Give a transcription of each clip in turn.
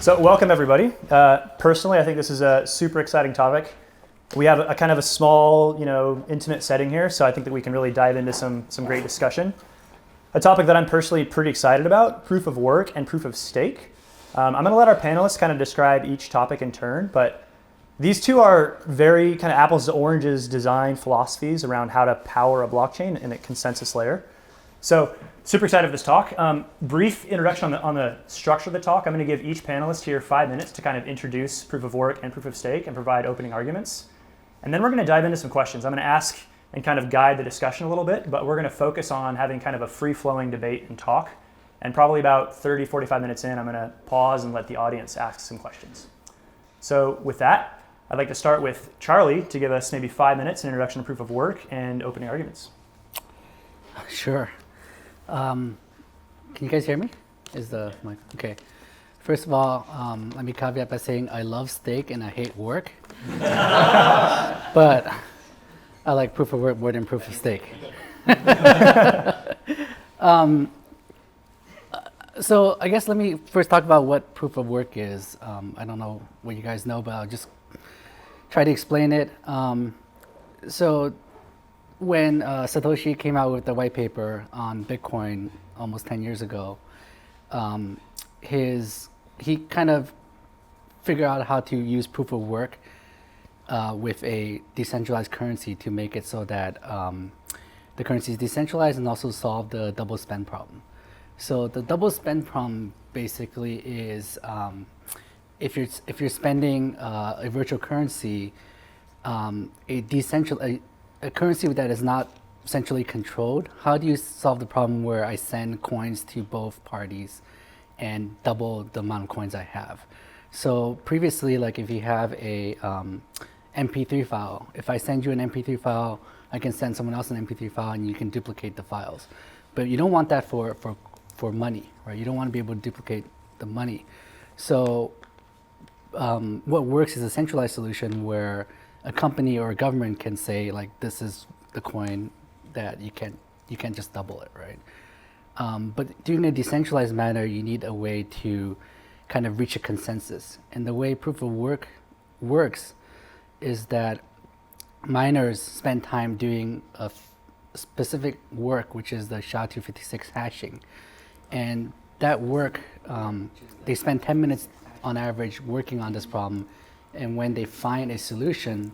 So welcome everybody. Personally, I think this is a super exciting topic. We have a kind of a small, intimate setting here, so I think that we can really dive into some great discussion. A topic that I'm personally pretty excited about, proof of work and proof of stake. I'm going to let our panelists kind of describe each topic in turn, but these two are very kind of apples to oranges design philosophies around how to power a blockchain in a consensus layer. So super excited for this talk. Brief introduction on the structure of the talk. I'm going to give each panelist here 5 minutes to kind of introduce proof of work and proof of stake and provide opening arguments. And then we're going to dive into some questions. I'm going to ask and kind of guide the discussion a little bit, but we're going to focus on having kind of a free-flowing debate and talk. And probably about 30, 45 minutes in, I'm going to pause and let the audience ask some questions. So with that, I'd like to start with Charlie to give us maybe 5 minutes, an introduction to proof of work and opening arguments. Sure. Can you guys hear me? Is the mic okay? First of all, let me caveat by saying I love steak and I hate work. But I like proof of work more than proof of stake. So I guess let me first talk about what proof of work is. I don't know what you guys know, but I'll just try to explain it. So when Satoshi came out with the white paper on Bitcoin almost 10 years ago, he kind of figured out how to use proof of work with a decentralized currency to make it so that the currency is decentralized and also solve the double spend problem. So the double spend problem basically is if you're spending a virtual currency, a currency that is not centrally controlled, how do you solve the problem where I send coins to both parties and double the amount of coins I have? So previously, like if you have a MP3 file, if I send you an MP3 file, I can send someone else an MP3 file and you can duplicate the files. But you don't want that for money, right? You don't want to be able to duplicate the money. So what works is a centralized solution where a company or a government can say, like, this is the coin that you can't just double it, right? But doing a decentralized manner, you need a way to kind of reach a consensus. And the way proof of work works is that miners spend time doing a specific work, which is the SHA-256 hashing. And that work, they spend 10 minutes on average working on this problem. And when they find a solution,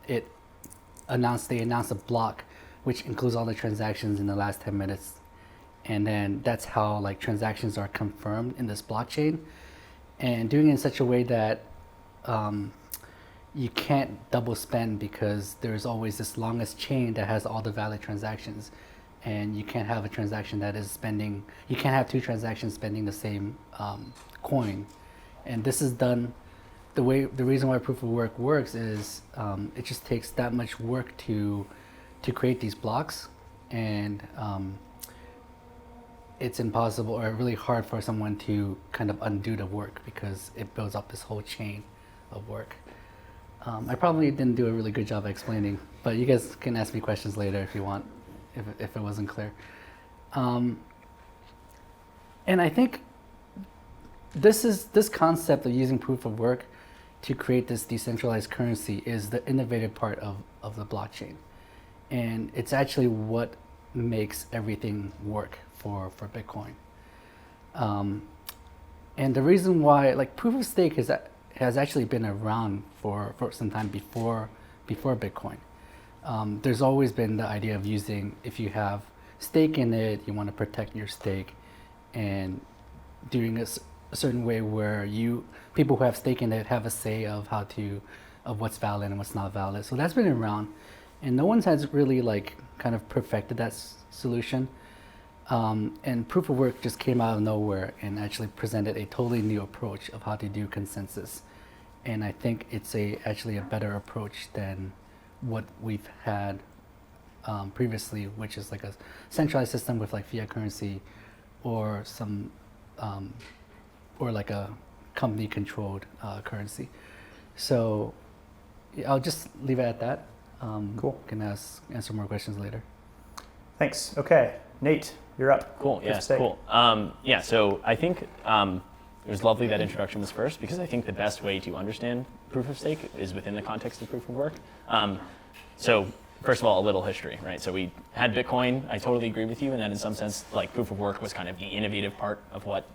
they announce a block, which includes all the transactions in the last 10 minutes. And then that's how like transactions are confirmed in this blockchain. And doing it in such a way that you can't double spend, because there's always this longest chain that has all the valid transactions. And you can't have a transaction that is spending, you can't have two transactions spending the same coin. And this is done, the reason why proof of work works is it just takes that much work to create these blocks, and it's impossible or really hard for someone to kind of undo the work because it builds up this whole chain of work. I probably didn't do a really good job of explaining, but you guys can ask me questions later if you want, if it wasn't clear. And I think this concept of using proof of work to create this decentralized currency is the innovative part of the blockchain. And it's actually what makes everything work for Bitcoin. And the reason why, like, proof of stake has actually been around for some time before Bitcoin. There's always been the idea of using, if you have stake in it, you want to protect your stake, and doing a certain way where people who have stake in it have a say of what's valid and what's not valid. So that's been around, and no one has really like kind of perfected that solution. And proof of work just came out of nowhere and actually presented a totally new approach of how to do consensus. And I think it's actually a better approach than what we've had previously, which is like a centralized system with like fiat currency, or some or like a company-controlled currency. So I'll just leave it at that. Cool. Can answer more questions later. Thanks. Okay, Nate, you're up. Cool. Yeah. Cool. Yeah. So I think It was lovely that introduction was first, because I think the best way to understand proof of stake is within the context of proof of work. So first of all, a little history, right? So we had Bitcoin. I totally agree with you in that in some sense, like proof of work was kind of the innovative part of what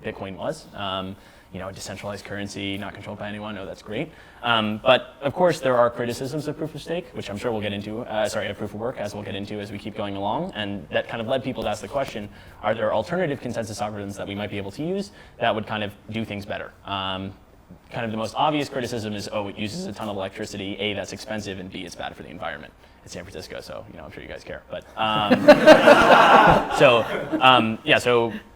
Bitcoin was. A decentralized currency, not controlled by anyone. Oh, that's great. But of course, there are criticisms of proof of stake, which I'm sure we'll get into, of proof of work, as we'll get into as we keep going along. And that kind of led people to ask the question, are there alternative consensus algorithms that we might be able to use that would kind of do things better? Kind of the most obvious criticism is, oh, it uses a ton of electricity, A, that's expensive, and B, it's bad for the environment. It's San Francisco, so I'm sure you guys care. But so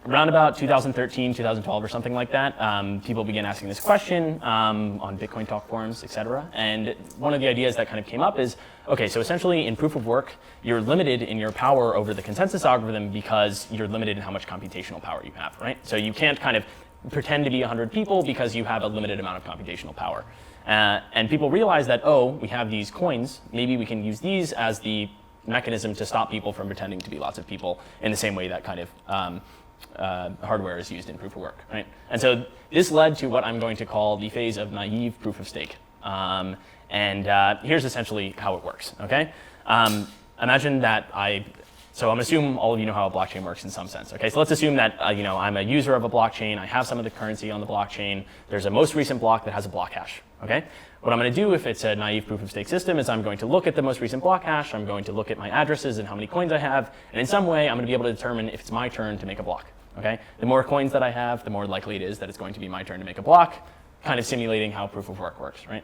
around about 2013, 2012 or something like that, people began asking this question on Bitcoin talk forums, et cetera. And one of the ideas that kind of came up is, okay, so essentially in proof of work, you're limited in your power over the consensus algorithm because you're limited in how much computational power you have, right? So you can't kind of pretend to be 100 people because you have a limited amount of computational power. And people realize that, oh, we have these coins, maybe we can use these as the mechanism to stop people from pretending to be lots of people in the same way that kind of hardware is used in proof of work, right? And so this led to what I'm going to call the phase of naive proof of stake. Here's essentially how it works, okay? Imagine that so I'm assuming all of you know how a blockchain works in some sense. Okay, so let's assume that I'm a user of a blockchain. I have some of the currency on the blockchain. There's a most recent block that has a block hash. Okay, what I'm going to do if it's a naive proof of stake system is I'm going to look at the most recent block hash. I'm going to look at my addresses and how many coins I have, and in some way I'm going to be able to determine if it's my turn to make a block. Okay, the more coins that I have, the more likely it is that it's going to be my turn to make a block, kind of simulating how proof of work works, right?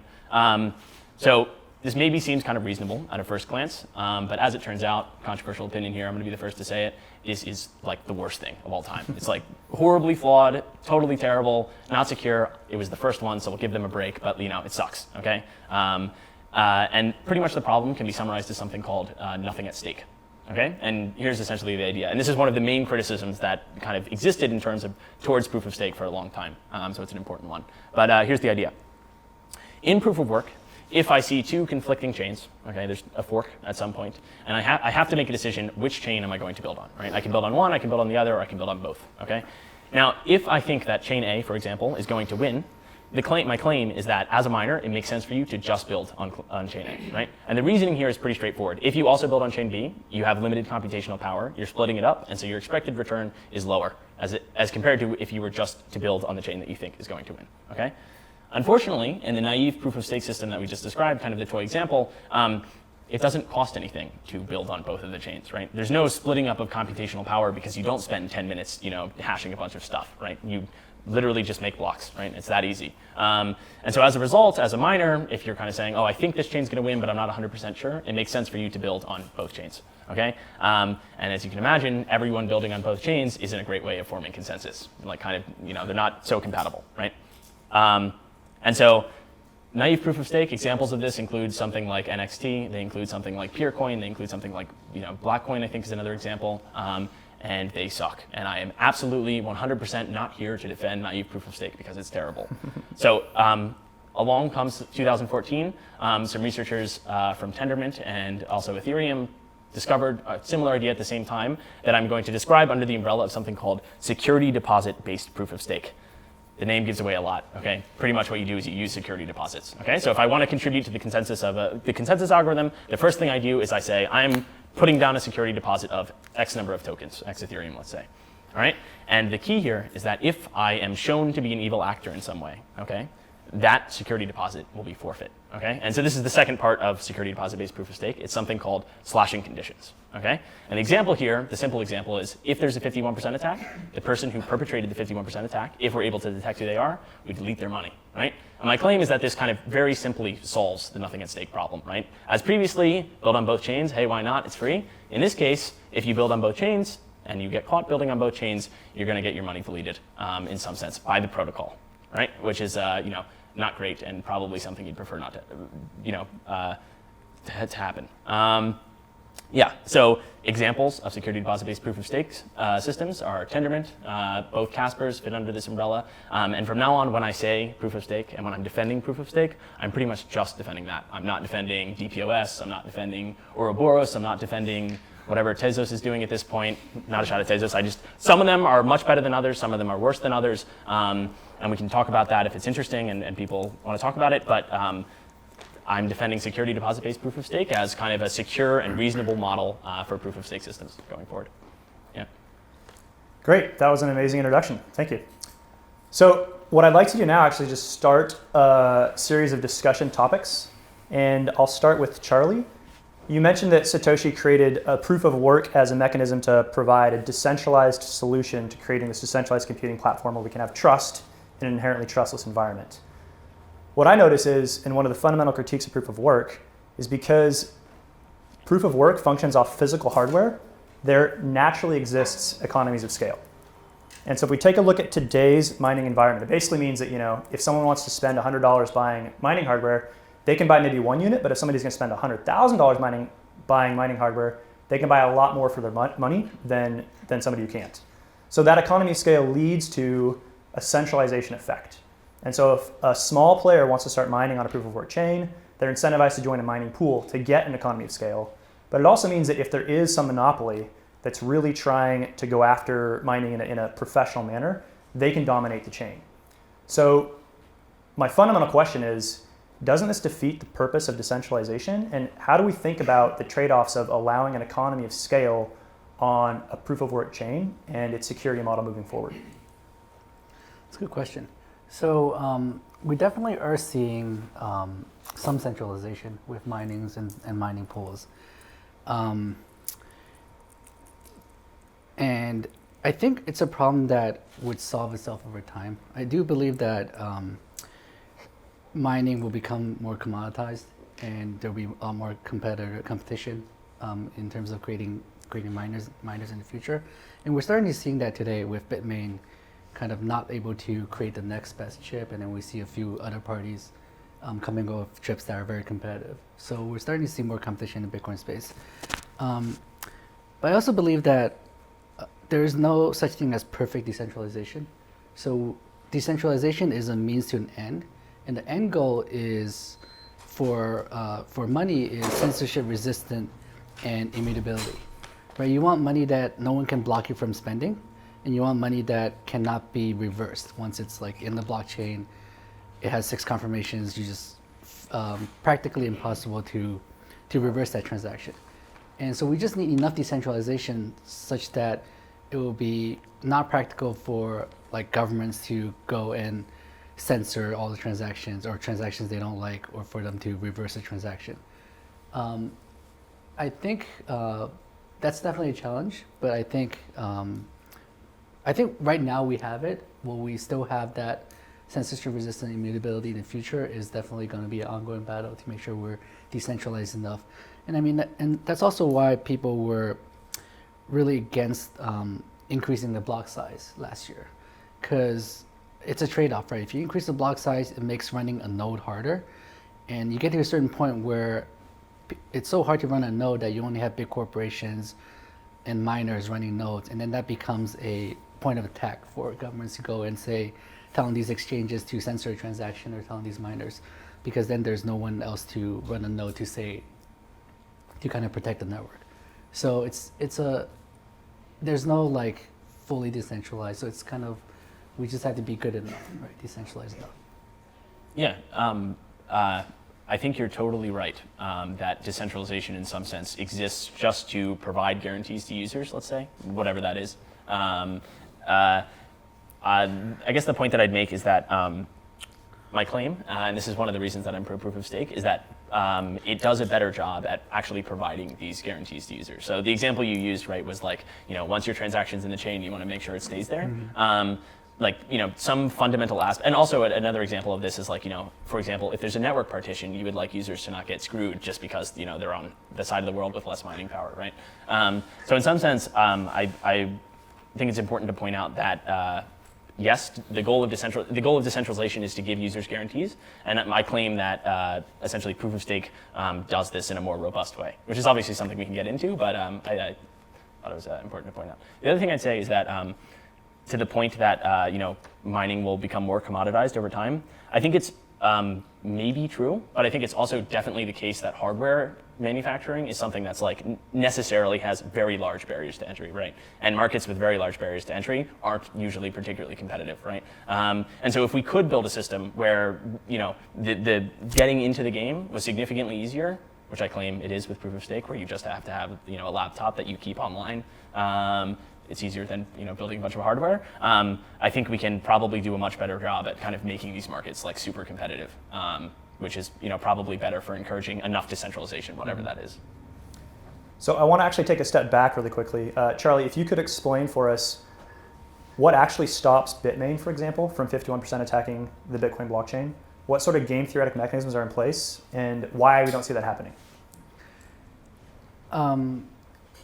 So this maybe seems kind of reasonable at a first glance, but as it turns out, controversial opinion here, I'm going to be the first to say it, this is like the worst thing of all time. It's like horribly flawed, totally terrible, not secure. It was the first one, so we'll give them a break, but it sucks, okay? And pretty much the problem can be summarized as something called nothing at stake, okay? And here's essentially the idea. And this is one of the main criticisms that kind of existed in terms of towards proof of stake for a long time, so it's an important one. But here's the idea. In proof of work, if I see two conflicting chains, okay, there's a fork at some point, and I have to make a decision, which chain am I going to build on, right? I can build on one, I can build on the other, or I can build on both, okay? Now, if I think that chain A, for example, is going to win, my claim is that as a miner, it makes sense for you to just build on chain A, right? And the reasoning here is pretty straightforward. If you also build on chain B, you have limited computational power, you're splitting it up, and so your expected return is lower as compared to if you were just to build on the chain that you think is going to win, okay? Unfortunately, in the naive proof of stake system that we just described, kind of the toy example, it doesn't cost anything to build on both of the chains, right? There's no splitting up of computational power because you don't spend 10 minutes, hashing a bunch of stuff, right? You literally just make blocks, right? It's that easy. And so as a result, as a miner, if you're kind of saying, oh, I think this chain's going to win, but I'm not 100% sure, it makes sense for you to build on both chains, okay? And as you can imagine, everyone building on both chains isn't a great way of forming consensus. Like kind of, they're not so compatible, right? And so naive proof of stake examples of this include something like NXT, they include something like Peercoin, they include something like Blackcoin, I think is another example, and they suck. And I am absolutely 100% not here to defend naive proof of stake because it's terrible. So along comes 2014, some researchers from Tendermint and also Ethereum discovered a similar idea at the same time that I'm going to describe under the umbrella of something called security deposit-based proof of stake. The name gives away a lot, okay? Pretty much what you do is you use security deposits, okay? So if I want to contribute to the consensus of the consensus algorithm, the first thing I do is I say, I'm putting down a security deposit of X number of tokens, X Ethereum, let's say, all right? And the key here is that if I am shown to be an evil actor in some way, okay, that security deposit will be forfeit, okay? And so this is the second part of security deposit-based proof of stake. It's something called slashing conditions, okay? And the example here, the simple example is if there's a 51% attack, the person who perpetrated the 51% attack, if we're able to detect who they are, we delete their money, right? And my claim is that this kind of very simply solves the nothing at stake problem, right? As previously, build on both chains, hey, why not? It's free. In this case, if you build on both chains and you get caught building on both chains, you're gonna get your money deleted in some sense by the protocol, right? Which is, not great and probably something you'd prefer not to, to happen. So examples of security deposit-based proof of stakes systems are Tendermint. Both Caspers fit under this umbrella. And from now on, when I say proof of stake and when I'm defending proof of stake, I'm pretty much just defending that. I'm not defending DPoS. I'm not defending Ouroboros. I'm not defending whatever Tezos is doing at this point, not a shot at Tezos, some of them are much better than others, some of them are worse than others, and we can talk about that if it's interesting and people want to talk about it, but I'm defending security deposit-based proof of stake as kind of a secure and reasonable model for proof of stake systems going forward. Yeah. Great, that was an amazing introduction. Thank you. So what I'd like to do now actually is just start a series of discussion topics, and I'll start with Charlie. You mentioned that Satoshi created a proof of work as a mechanism to provide a decentralized solution to creating this decentralized computing platform where we can have trust in an inherently trustless environment. What I notice is, and one of the fundamental critiques of proof of work, is because proof of work functions off physical hardware, there naturally exists economies of scale. And so if we take a look at today's mining environment, it basically means that, if someone wants to spend $100 buying mining hardware, they can buy maybe one unit, but if somebody's going to spend $100,000 buying mining hardware, they can buy a lot more for their money than somebody who can't. So that economy of scale leads to a centralization effect. And so if a small player wants to start mining on a proof of work chain, they're incentivized to join a mining pool to get an economy of scale. But it also means that if there is some monopoly that's really trying to go after mining in a professional manner, they can dominate the chain. So my fundamental question is, doesn't this defeat the purpose of decentralization? And how do we think about the trade-offs of allowing an economy of scale on a proof of work chain and its security model moving forward? That's a good question. So we definitely are seeing some centralization with minings and mining pools. And I think it's a problem that would solve itself over time. I do believe that mining will become more commoditized, and there'll be a lot more competition in terms of creating miners in the future. And we're starting to see that today with Bitmain kind of not able to create the next best chip, and then we see a few other parties coming up with chips that are very competitive. So we're starting to see more competition in the Bitcoin space. But I also believe that there is no such thing as perfect decentralization. So decentralization is a means to an end, and the end goal is for money is censorship resistant and immutability. Right? You want money that no one can block you from spending, and you want money that cannot be reversed. Once it's like in the blockchain, it has 6 confirmations. You just practically impossible to reverse that transaction. And so we just need enough decentralization such that it will be not practical for like governments to go and censor all the transactions or transactions they don't like, or for them to reverse a transaction. I think that's definitely a challenge, but I think right now we have it. Will we still have that censorship resistant immutability in the future is definitely going to be an ongoing battle to make sure we're decentralized enough. And I mean, and that's also why people were really against increasing the block size last year, because it's a trade-off, right? If you increase the block size, it makes running a node harder, and you get to a certain point where it's so hard to run a node that you only have big corporations and miners running nodes, and then that becomes a point of attack for governments to go and say, telling these exchanges to censor a transaction or telling these miners, because then there's no one else to run a node to kind of protect the network. So there's no like fully decentralized, so it's kind of, we just have to be good enough, right? Decentralized enough. Yeah, I think you're totally right that decentralization in some sense exists just to provide guarantees to users, let's say, whatever that is. I guess the point that I'd make is that my claim, and this is one of the reasons that I'm pro proof of stake, is that it does a better job at actually providing these guarantees to users. So the example you used, right, was like, once your transaction's in the chain, you want to make sure it stays there. Mm-hmm. Some fundamental aspect, and also another example of this is like, for example, if there's a network partition, you would like users to not get screwed just because, they're on the side of the world with less mining power, right? So in some sense, I think it's important to point out that yes, the goal of decentralization is to give users guarantees, and I claim that essentially proof of stake does this in a more robust way, which is obviously something we can get into, but I thought it was important to point out. The other thing I'd say is that to the point that mining will become more commoditized over time, I think it's maybe true, but I think it's also definitely the case that hardware manufacturing is something that's like necessarily has very large barriers to entry, right? And markets with very large barriers to entry aren't usually particularly competitive, right? And so if we could build a system where the getting into the game was significantly easier, which I claim it is with proof of stake, where you just have to have a laptop that you keep online. It's easier than building a bunch of hardware. I think we can probably do a much better job at kind of making these markets like super competitive, which is probably better for encouraging enough decentralization, whatever that is. So I want to actually take a step back really quickly. Charlie, if you could explain for us what actually stops Bitmain, for example, from 51% attacking the Bitcoin blockchain. What sort of game theoretic mechanisms are in place, and why we don't see that happening?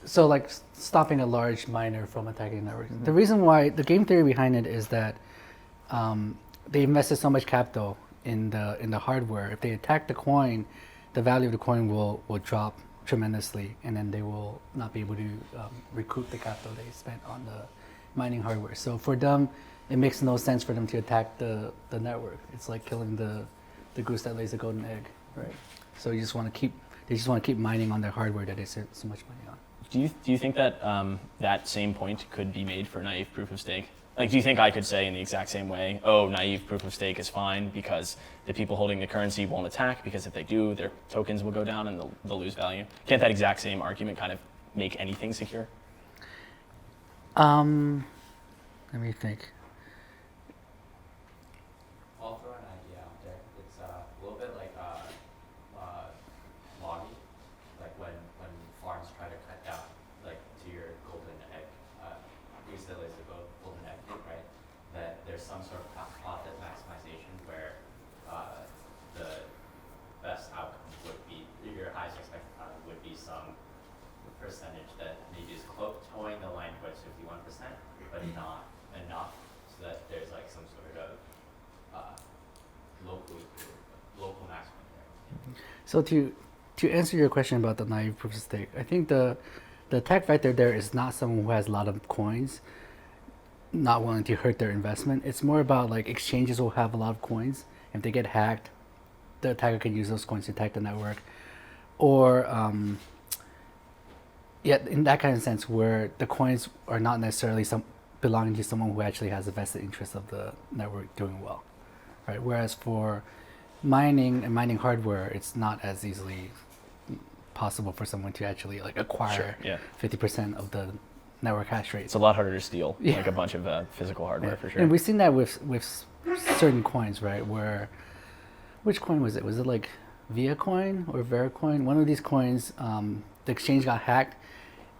So like stopping a large miner from attacking the network. The reason why, the game theory behind it is that they invested so much capital in the hardware. If they attack the coin, the value of the coin will drop tremendously, and then they will not be able to recoup the capital they spent on the mining hardware. So for them, it makes no sense for them to attack the network. It's like killing the goose that lays the golden egg, right? So they just want to keep mining on their hardware that they spent so much money on. Do you think that that same point could be made for naive proof of stake? Like, do you think I could say in the exact same way, oh, naive proof of stake is fine because the people holding the currency won't attack, because if they do, their tokens will go down and they'll lose value? Can't that exact same argument kind of make anything secure? Let me think. I'll throw an idea out there. It's a little bit like logging, like when farms try to cut down, like to your golden egg, still is the golden egg thing, right? That there's some sort of profit maximization where the best outcome would be, your highest expected outcome would be some percentage that maybe is towing the line towards 51%, but not enough so that there's like some sort of local maximum there. So to answer your question about the naive proof of stake, I think the attack vector there is not someone who has a lot of coins not willing to hurt their investment. It's more about like exchanges will have a lot of coins. If they get hacked, the attacker can use those coins to attack the network. Or in that kind of sense where the coins are not necessarily belonging to someone who actually has a vested interest of the network doing well, right? Whereas for mining and mining hardware, it's not as easily possible for someone to actually like acquire 50% of the network hash rate. It's a lot harder to steal like a bunch of physical hardware for sure. And we've seen that with certain coins, right? Where, which coin was it? Was it like Viacoin or Veracoin? One of these coins, the exchange got hacked,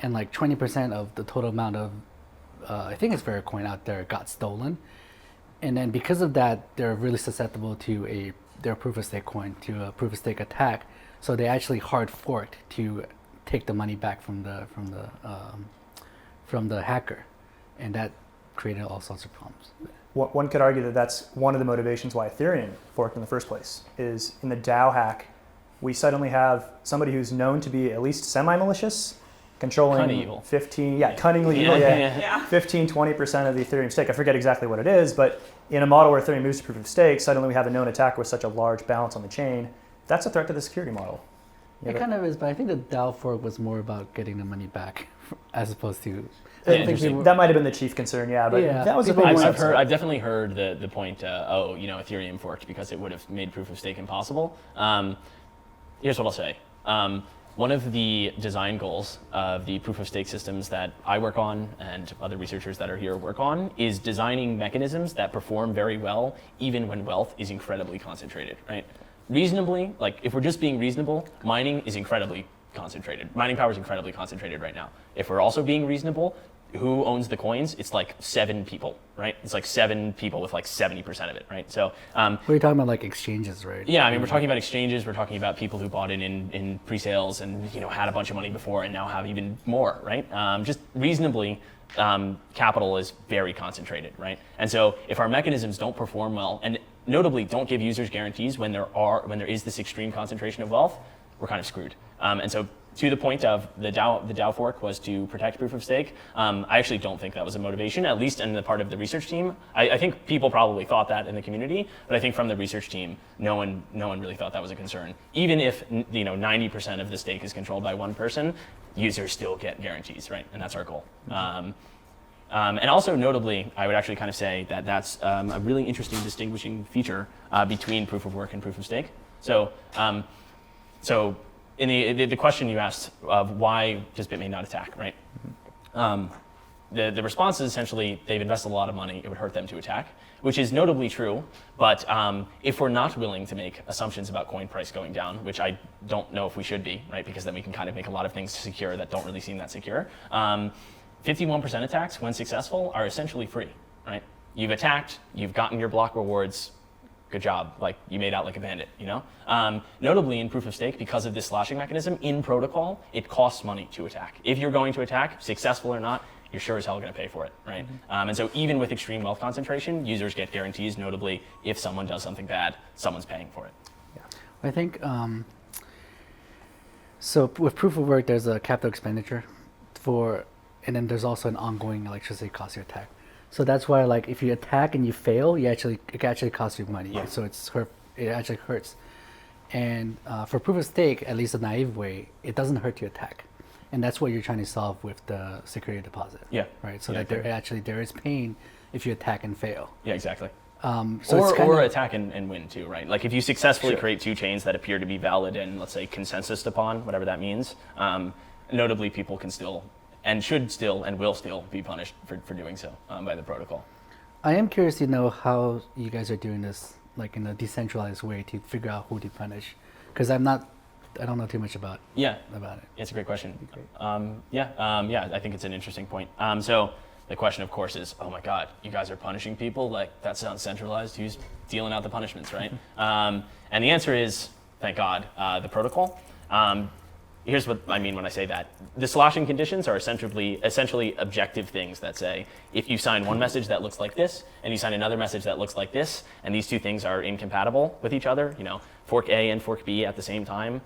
and like 20% of the total amount of, I think it's Veracoin out there, got stolen. And then because of that, they're really susceptible to their proof of stake coin to a proof of stake attack. So they actually hard forked to take the money back from the hacker, and that created all sorts of problems. One could argue that that's one of the motivations why Ethereum forked in the first place, is in the DAO hack, we suddenly have somebody who's known to be at least semi-malicious, controlling 15, cunningly evil, 15, 20% of the Ethereum stake. I forget exactly what it is, but in a model where Ethereum moves to proof of stake, suddenly we have a known attacker with such a large balance on the chain. That's a threat to the security model. It kind of is, but I think the DAO fork was more about getting the money back as opposed to... that might have been the chief concern, but that was I've definitely heard the point, Ethereum forked because it would have made proof of stake impossible. Here's what I'll say. One of the design goals of the proof of stake systems that I work on and other researchers that are here work on is designing mechanisms that perform very well even when wealth is incredibly concentrated, right? Reasonably, like if we're just being reasonable, mining is incredibly concentrated. Mining power is incredibly concentrated right now. If we're also being reasonable, who owns the coins? It's like 7 people, right? It's like 7 people with like 70% of it, right? So we're talking about like exchanges, right? Yeah, I mean, we're talking about exchanges. We're talking about people who bought in pre-sales and had a bunch of money before and now have even more, right? Just reasonably, capital is very concentrated, right? And so if our mechanisms don't perform well, and notably don't give users guarantees when there is this extreme concentration of wealth, we're kind of screwed. And so to the point of the DAO fork was to protect proof of stake. I actually don't think that was a motivation, at least in the part of the research team. I think people probably thought that in the community, but I think from the research team, no one really thought that was a concern. Even if 90% of the stake is controlled by one person, users still get guarantees, right? And that's our goal. And also notably, I would actually kind of say that that's a really interesting distinguishing feature between proof of work and proof of stake. So in the question you asked of why does Bitmain not attack, right? The response is essentially they've invested a lot of money, it would hurt them to attack, which is notably true. But if we're not willing to make assumptions about coin price going down, which I don't know if we should be, right? Because then we can kind of make a lot of things secure that don't really seem that secure. 51% attacks, when successful, are essentially free, right? You've attacked, you've gotten your block rewards, good job, like you made out like a bandit, you know? Notably in proof of stake, because of this slashing mechanism, in protocol, it costs money to attack. If you're going to attack, successful or not, you're sure as hell gonna pay for it, right? And so even with extreme wealth concentration, users get guarantees, notably if someone does something bad, someone's paying for it. I think, so with proof of work, there's a capital expenditure and then there's also an ongoing electricity cost to attack. So that's why, like, if you attack and you fail, it actually costs you money. Yeah. So it actually hurts. And for proof of stake, at least a naive way, it doesn't hurt to attack, and that's what you're trying to solve with the security deposit. Yeah. Right. So Yeah, that there is pain if you attack and fail. Yeah, exactly. So or attack and win too, right? Like if you successfully Sure. create two chains that appear to be valid and, let's say, consensus upon, whatever that means, notably people can still and should still and will still be punished for doing so by the protocol. I am curious to know how you guys are doing this, like in a decentralized way, to figure out who to punish, because I don't know too much about Yeah, it. it's a great question. Great. I think it's an interesting point. So the question, of course, is, oh my God, you guys are punishing people? Like, that sounds centralized. Who's dealing out the punishments, right? And the answer is, thank God, the protocol. Here's what I mean when I say that. The slashing conditions are essentially objective things that say, if you sign one message that looks like this, and you sign another message that looks like this, and these two things are incompatible with each other, fork A and fork B at the same time,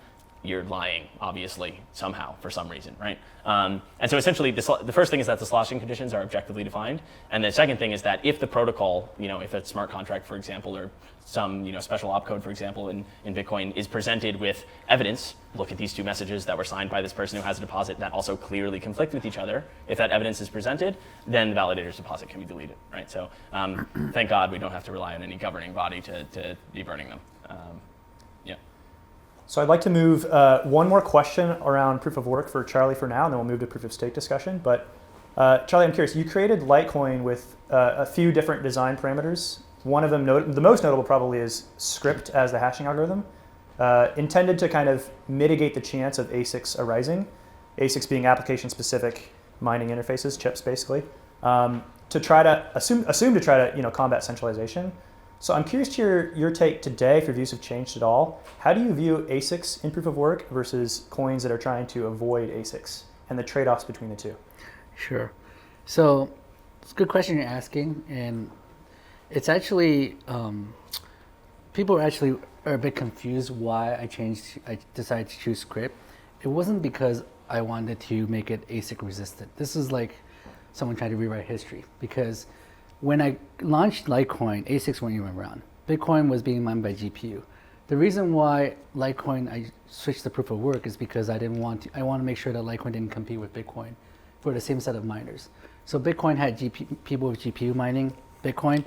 you're lying, obviously, somehow, for some reason, right? And so essentially, the first thing is that the slashing conditions are objectively defined. And the second thing is that if the protocol, if a smart contract, for example, or some special opcode, for example, in Bitcoin is presented with evidence, look at these two messages that were signed by this person who has a deposit that also clearly conflict with each other. If that evidence is presented, then the validator's deposit can be deleted, right? So thank God we don't have to rely on any governing body to be burning them. So I'd like to move one more question around proof of work for Charlie for now, and then we'll move to proof of stake discussion. But Charlie, I'm curious, you created Litecoin with a few different design parameters. One of them, the most notable probably, is script as the hashing algorithm, intended to kind of mitigate the chance of ASICs arising, ASICs being application-specific mining interfaces, chips basically, to try to assume to try to combat centralization. So I'm curious to your take today, if your views have changed at all. How do you view ASICs in proof of work versus coins that are trying to avoid ASICs and the trade-offs between the two? Sure. So it's a good question you're asking, and it's actually people are a bit confused why I decided to choose script. It wasn't because I wanted to make it ASIC resistant. This is like someone trying to rewrite history, because when I launched Litecoin, ASICs weren't even around. Bitcoin was being mined by GPU. The reason why Litecoin, I switched to proof of work, is because I want to make sure that Litecoin didn't compete with Bitcoin for the same set of miners. So Bitcoin had people with GPU mining Bitcoin,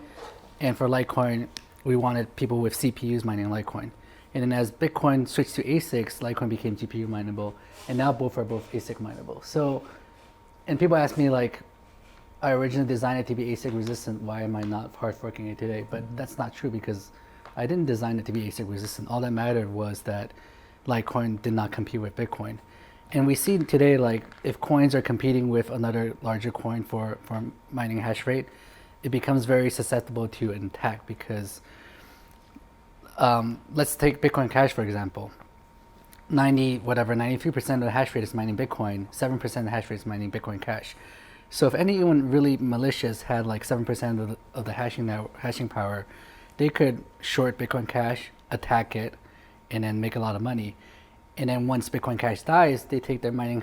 and for Litecoin, we wanted people with CPUs mining Litecoin. And then as Bitcoin switched to ASICs, Litecoin became GPU mineable, and now both are ASIC mineable. So, and people ask me, like, I originally designed it to be ASIC resistant, why am I not hard forking it today? But that's not true, because I didn't design it to be ASIC resistant. All that mattered was that Litecoin did not compete with Bitcoin. And we see today, like, if coins are competing with another larger coin for mining hash rate, it becomes very susceptible to an attack, because let's take Bitcoin Cash, for example. 93% of the hash rate is mining Bitcoin, 7% of the hash rate is mining Bitcoin Cash. So if anyone really malicious had like 7% of the hashing power, they could short Bitcoin Cash, attack it, and then make a lot of money. And then once Bitcoin Cash dies, they take their mining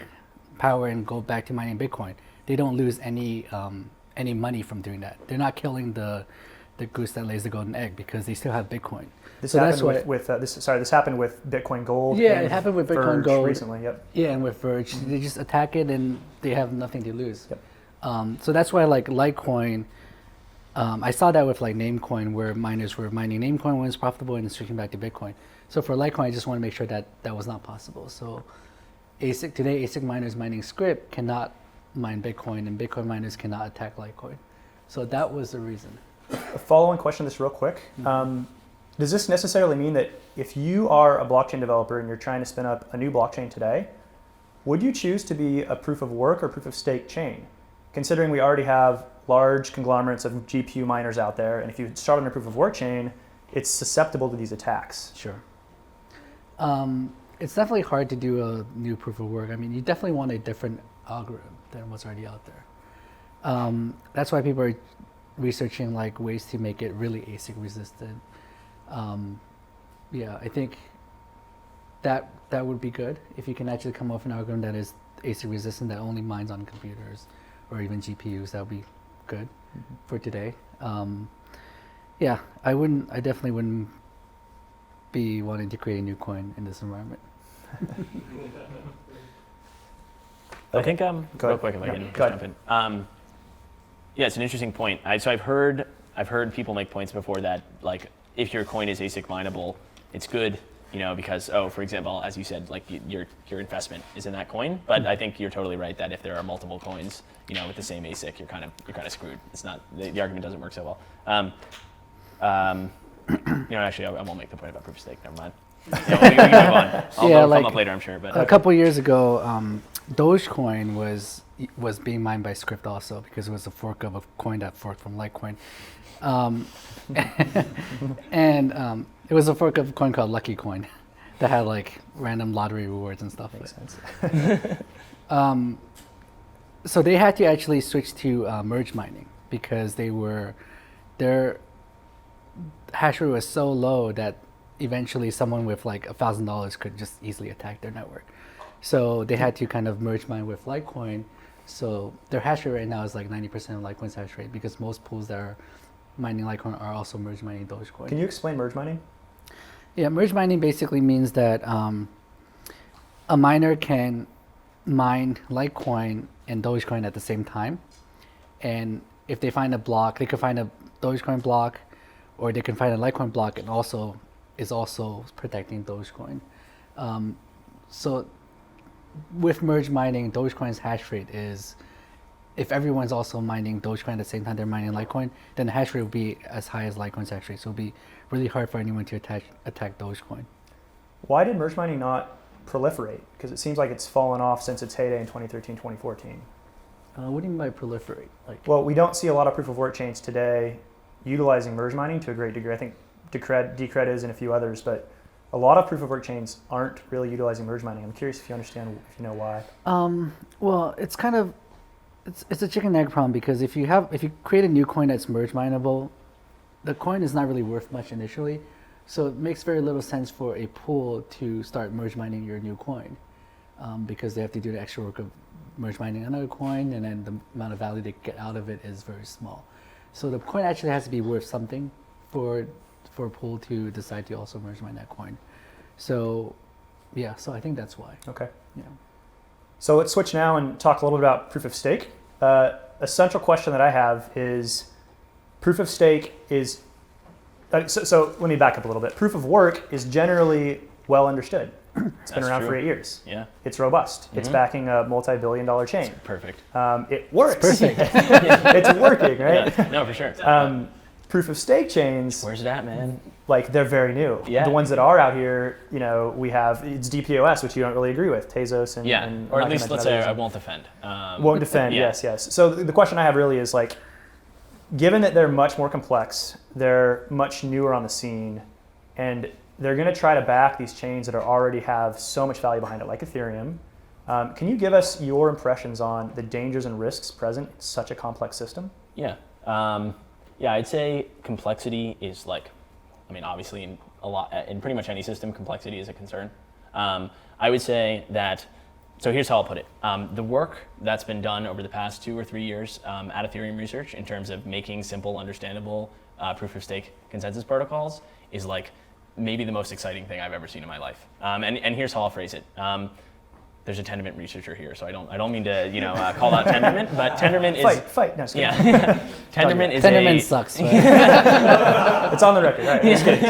power and go back to mining Bitcoin. They don't lose any money from doing that. They're not killing the goose that lays the golden egg because they still have Bitcoin. This So happened that's with this happened with Bitcoin Gold. Yeah, and it happened with Bitcoin Verge Gold recently. Yep. Yeah, and with Verge, they just attack it and they have nothing to lose. Yep. So that's why like Litecoin, I saw that with like Namecoin where miners were mining Namecoin when it's profitable and then switching back to Bitcoin. So for Litecoin, I just want to make sure that that was not possible. So ASIC miners mining Script cannot mine Bitcoin and Bitcoin miners cannot attack Litecoin. So that was the reason. A follow-on question to this real quick. Does this necessarily mean that if you are a blockchain developer and you're trying to spin up a new blockchain today, would you choose to be a proof of work or proof of stake chain? Considering we already have large conglomerates of GPU miners out there, and if you start on a proof of work chain, it's susceptible to these attacks. Sure. It's definitely hard to do a new proof of work. I mean, you definitely want a different algorithm than what's already out there. That's why people are researching like ways to make it really ASIC resistant. Yeah, I think that would be good if you can actually come up with an algorithm that is ASIC resistant that only mines on computers or even GPUs. That would be good for today. Yeah, I definitely wouldn't be wanting to create a new coin in this environment. I think Go real ahead. quick if I Yeah, can go just jump in. Yeah, it's an interesting point. So I've heard people make points before that like if your coin is ASIC mineable, it's good, because for example, as you said, like your investment is in that coin. But I think you're totally right that if there are multiple coins, with the same ASIC, you're kind of screwed. It's not the argument doesn't work so well. Actually, I won't make the point about proof of stake. Never mind. We can move on. I'll come up later, I'm sure. But a couple years ago, Dogecoin was being mined by Script also because it was a fork of a coin that forked from Litecoin, and it was a fork of a coin called Lucky Coin that had like random lottery rewards and stuff. Makes sense. So they had to actually switch to merge mining because their hash rate was so low that eventually someone with like $1,000 could just easily attack their network. So they had to kind of merge mine with Litecoin. So their hash rate right now is like 90% of Litecoin's hash rate because most pools that are mining Litecoin are also merge mining Dogecoin. Can you explain merge mining? Yeah, merge mining basically means that a miner can mine Litecoin and Dogecoin at the same time. And if they find a block, they could find a Dogecoin block or they can find a Litecoin block and is also protecting Dogecoin. So with merge mining, Dogecoin's hash rate is, if everyone's also mining Dogecoin at the same time they're mining Litecoin, then the hash rate will be as high as Litecoin's hash rate. So it'll be really hard for anyone to attack Dogecoin. Why did merge mining not proliferate? Because it seems like it's fallen off since its heyday in 2013, 2014. What do you mean by proliferate? Well, we don't see a lot of proof of work chains today utilizing merge mining to a great degree. I think Decred is and a few others, but a lot of proof of work chains aren't really utilizing merge mining. I'm curious if you understand, if you know why. Well, it's kind of it's a chicken and egg problem because if you create a new coin that's merge mineable, the coin is not really worth much initially, so it makes very little sense for a pool to start merge mining your new coin because they have to do the extra work of merge mining another coin, and then the amount of value they get out of it is very small. So the coin actually has to be worth something for a pool to decide to also merge mine that coin. So yeah, so I think that's why. Okay. Yeah. So So let's switch now and talk a little bit about proof of stake. A central question that I have is proof of stake is, so let me back up a little bit. Proof of work is generally well understood. It's been That's around true. for 8 years. Yeah. It's robust. It's backing a multi-billion-dollar chain. Perfect. It works. It's perfect. It's working, right? Yeah. No, for sure. Proof of stake chains, Where's it at, man? like they're very new. Yeah. The ones that are out here, we have, it's DPoS, which you don't really agree with, Tezos and Yeah. and Or I'm at not least gonna let's mention say I others. won't defend. Won't defend, yeah. yes. So the question I have really is like, given that they're much more complex, they're much newer on the scene, and they're going to try to back these chains that already have so much value behind it, like Ethereum. Can you give us your impressions on the dangers and risks present in such a complex system? Yeah. Yeah, I'd say complexity is obviously in pretty much any system, complexity is a concern. I would say that, so here's how I'll put it. The work that's been done over the past 2 or 3 years at Ethereum Research in terms of making simple, understandable proof of stake consensus protocols is like maybe the most exciting thing I've ever seen in my life. And here's how I'll phrase it. There's a Tendermint researcher here, so I don't mean to call out Tendermint, but Tendermint is fight. No, just kidding. yeah. Tendermint sucks. Right? It's on the record. All right, just kidding.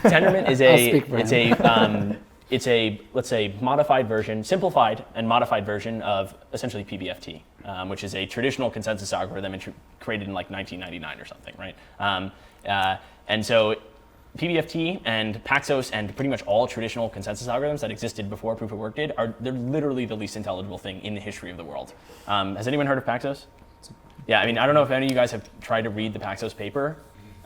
Tendermint is I'll speak for him. it's a let's say modified version, simplified and modified version of essentially PBFT, which is a traditional consensus algorithm created in like 1999 or something, right? And so PBFT and Paxos and pretty much all traditional consensus algorithms that existed before proof of work they're literally the least intelligible thing in the history of the world. Has anyone heard of Paxos? Yeah, I mean, I don't know if any of you guys have tried to read the Paxos paper.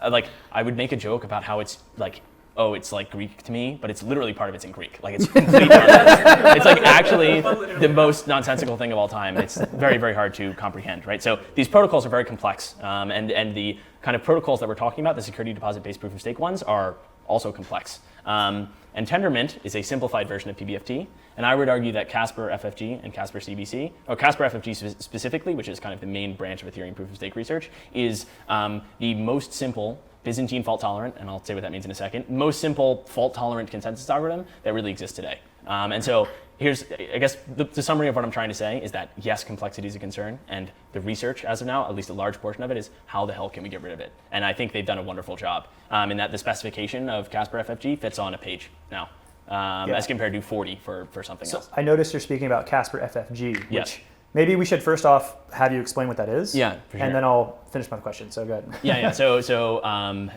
Like, I would make a joke about how it's like, oh, it's like Greek to me, but it's literally part of it's in Greek. Like, it's complete nonsense. It's like actually the most nonsensical thing of all time. It's very, very hard to comprehend, right? So these protocols are very complex, and the kind of protocols that we're talking about, the security deposit-based proof of stake ones, are also complex. And Tendermint is a simplified version of PBFT, and I would argue that Casper FFT and Casper CBC, or Casper FFT specifically, which is kind of the main branch of Ethereum proof of stake research, is the most simple Byzantine fault tolerant, and I'll say what that means in a second, most simple fault tolerant consensus algorithm that really exists today. And so here's, I guess, the summary of what I'm trying to say is that yes, complexity is a concern, and the research as of now, at least a large portion of it, is how the hell can we get rid of it? And I think they've done a wonderful job in that the specification of Casper FFG fits on a page now, as compared to 40 for something else. I noticed you're speaking about Casper FFG, which Yes. maybe we should first off have you explain what that is. Yeah, for sure. And then I'll finish my question. So go ahead. Yeah. So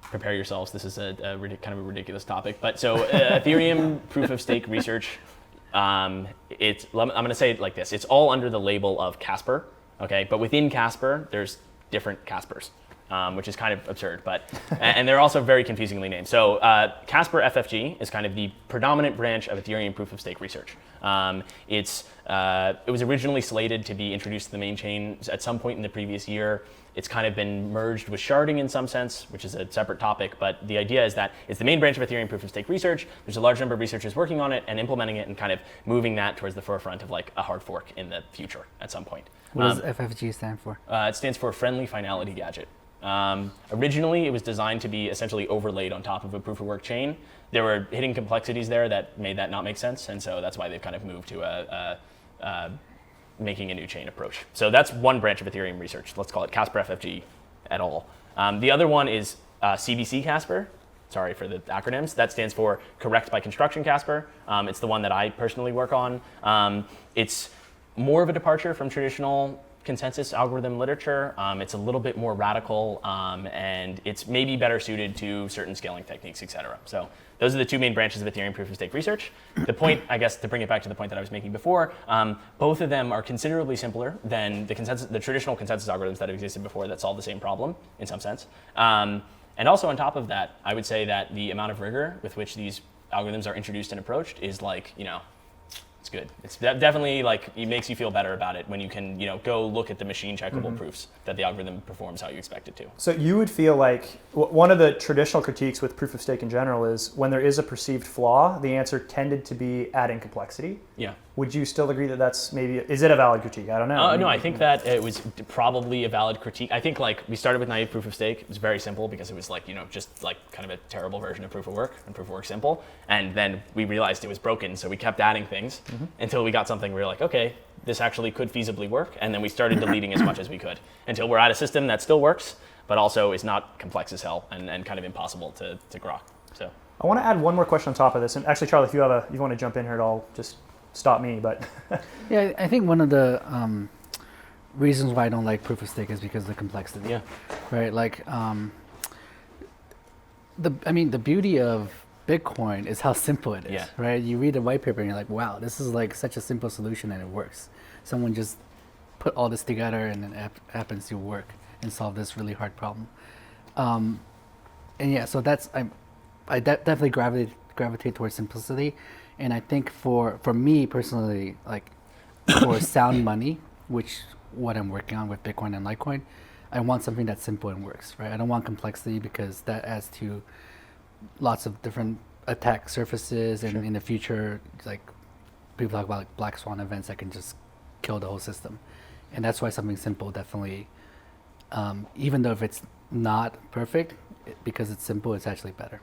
prepare yourselves. This is a kind of a ridiculous topic, but so Ethereum proof of stake research. I'm going to say it like this: it's all under the label of Casper, okay? But within Casper, there's different Caspers, which is kind of absurd, but and they're also very confusingly named. So Casper FFG is kind of the predominant branch of Ethereum proof of stake research. It was originally slated to be introduced to the main chain at some point in the previous year. It's kind of been merged with sharding in some sense, which is a separate topic, but the idea is that it's the main branch of Ethereum proof of stake research. There's a large number of researchers working on it and implementing it and kind of moving that towards the forefront of like a hard fork in the future at some point. What does FFG stand for? It stands for Friendly Finality Gadget. Originally, it was designed to be essentially overlaid on top of a proof of work chain. There were hidden complexities there that made that not make sense, and so that's why they've kind of moved to making a new chain approach. So that's one branch of Ethereum research. Let's call it Casper FFG et al. The other one is CBC Casper. Sorry for the acronyms. That stands for Correct by Construction Casper. It's the one that I personally work on. It's more of a departure from traditional consensus algorithm literature. It's a little bit more radical, and it's maybe better suited to certain scaling techniques, et cetera. So those are the two main branches of Ethereum proof of stake research. The point, I guess, to bring it back to the point that I was making before, both of them are considerably simpler than the traditional consensus algorithms that have existed before that solve the same problem in some sense. And also on top of that, I would say that the amount of rigor with which these algorithms are introduced and approached is like, it's good. It's definitely like, it makes you feel better about it when you can, go look at the machine checkable proofs that the algorithm performs how you expect it to. So you would feel like one of the traditional critiques with proof of stake in general is when there is a perceived flaw, the answer tended to be adding complexity. Yeah. Would you still agree that that's is it a valid critique? I don't know. No, I think that it was probably a valid critique. I think like we started with naive proof of stake. It was very simple because it was like, just like kind of a terrible version of proof of work and proof of work simple. And then we realized it was broken. So we kept adding things until we got something where we were like, okay, this actually could feasibly work. And then we started deleting as much as we could until we're at a system that still works, but also is not complex as hell and kind of impossible to grok. So I want to add one more question on top of this. And actually, Charlie, if you want to jump in here at all, just stop me. But Yeah, I think one of the reasons why I don't like proof of stake is because of the complexity. Yeah. Right. Like, the beauty of Bitcoin is how simple it is. Yeah. Right. You read a white paper and you're like, wow, this is like such a simple solution and it works. Someone just put all this together and it happens to work and solve this really hard problem. And yeah, so that's I definitely gravitate towards simplicity. And I think for me personally, like for sound money, which what I'm working on with Bitcoin and Litecoin, I want something that's simple and works, right? I don't want complexity because that adds to lots of different attack surfaces, and in the future, like people talk about like black swan events that can just kill the whole system. And that's why something simple definitely, even though if it's not perfect, because it's simple, it's actually better.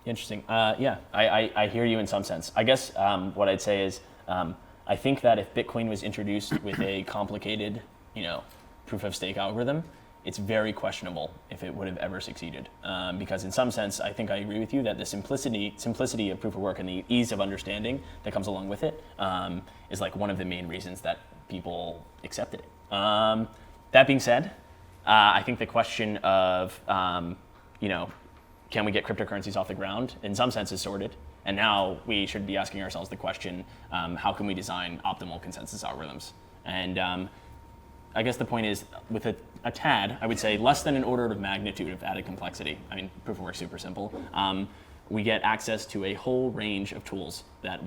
Interesting. Yeah, I hear you in some sense. I guess what I'd say is I think that if Bitcoin was introduced with a complicated, proof of stake algorithm, it's very questionable if it would have ever succeeded. Because in some sense, I think I agree with you that the simplicity of proof of work and the ease of understanding that comes along with it is like one of the main reasons that people accepted it. That being said, I think the question of, can we get cryptocurrencies off the ground, in some sense is sorted. And now we should be asking ourselves the question, how can we design optimal consensus algorithms? And I guess the point is, with a TAD, I would say less than an order of magnitude of added complexity. I mean, proof of work is super simple. We get access to a whole range of tools that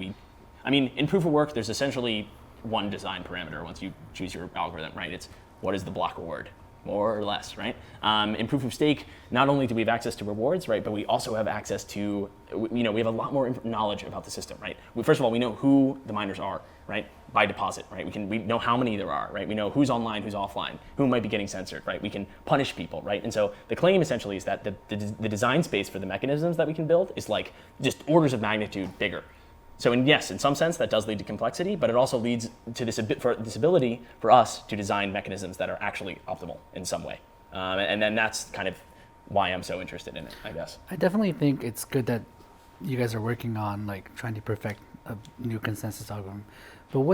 in proof of work, there's essentially one design parameter once you choose your algorithm, right? It's what is the block reward, more or less, right? In proof of stake, not only do we have access to rewards, right, but we also have access to, we have a lot more knowledge about the system, right? First of all, we know who the miners are, right, by deposit, right? We know how many there are, right? We know who's online, who's offline, who might be getting censored, right? We can punish people, right? And so the claim essentially is that the design space for the mechanisms that we can build is like just orders of magnitude bigger. So yes, in some sense, that does lead to complexity, but it also leads to this ability for us to design mechanisms that are actually optimal in some way. And then that's kind of why I'm so interested in it, I guess. I definitely think it's good that you guys are working on like trying to perfect a new consensus algorithm. But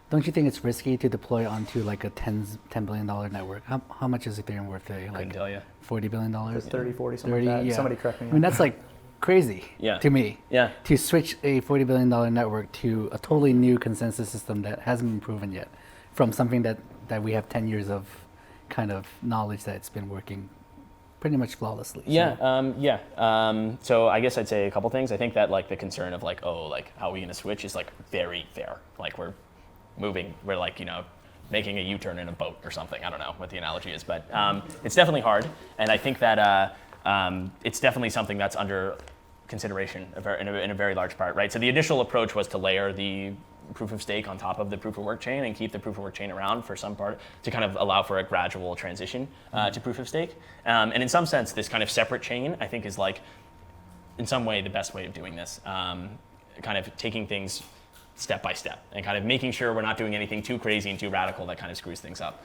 don't you think it's risky to deploy onto like a $10 billion network? How much is Ethereum worth today? Couldn't tell you. $40 billion? 30, 40, something like that. Yeah. Somebody correct me. I mean, that's like crazy to me. Yeah. To switch a $40 billion network to a totally new consensus system that hasn't been proven yet, from something that we have 10 years of kind of knowledge that it's been working pretty much flawlessly. So I guess I'd say a couple things. I think that like the concern of like, how are we going to switch is like very fair. Like we're like, making a U-turn in a boat or something. I don't know what the analogy is, but it's definitely hard. And I think that it's definitely something that's under consideration in a very large part, right? So the initial approach was to layer the proof of stake on top of the proof of work chain and keep the proof of work chain around for some part to kind of allow for a gradual transition to proof of stake. And in some sense, this kind of separate chain, I think, is like, in some way, the best way of doing this. Kind of taking things step by step and kind of making sure we're not doing anything too crazy and too radical that kind of screws things up.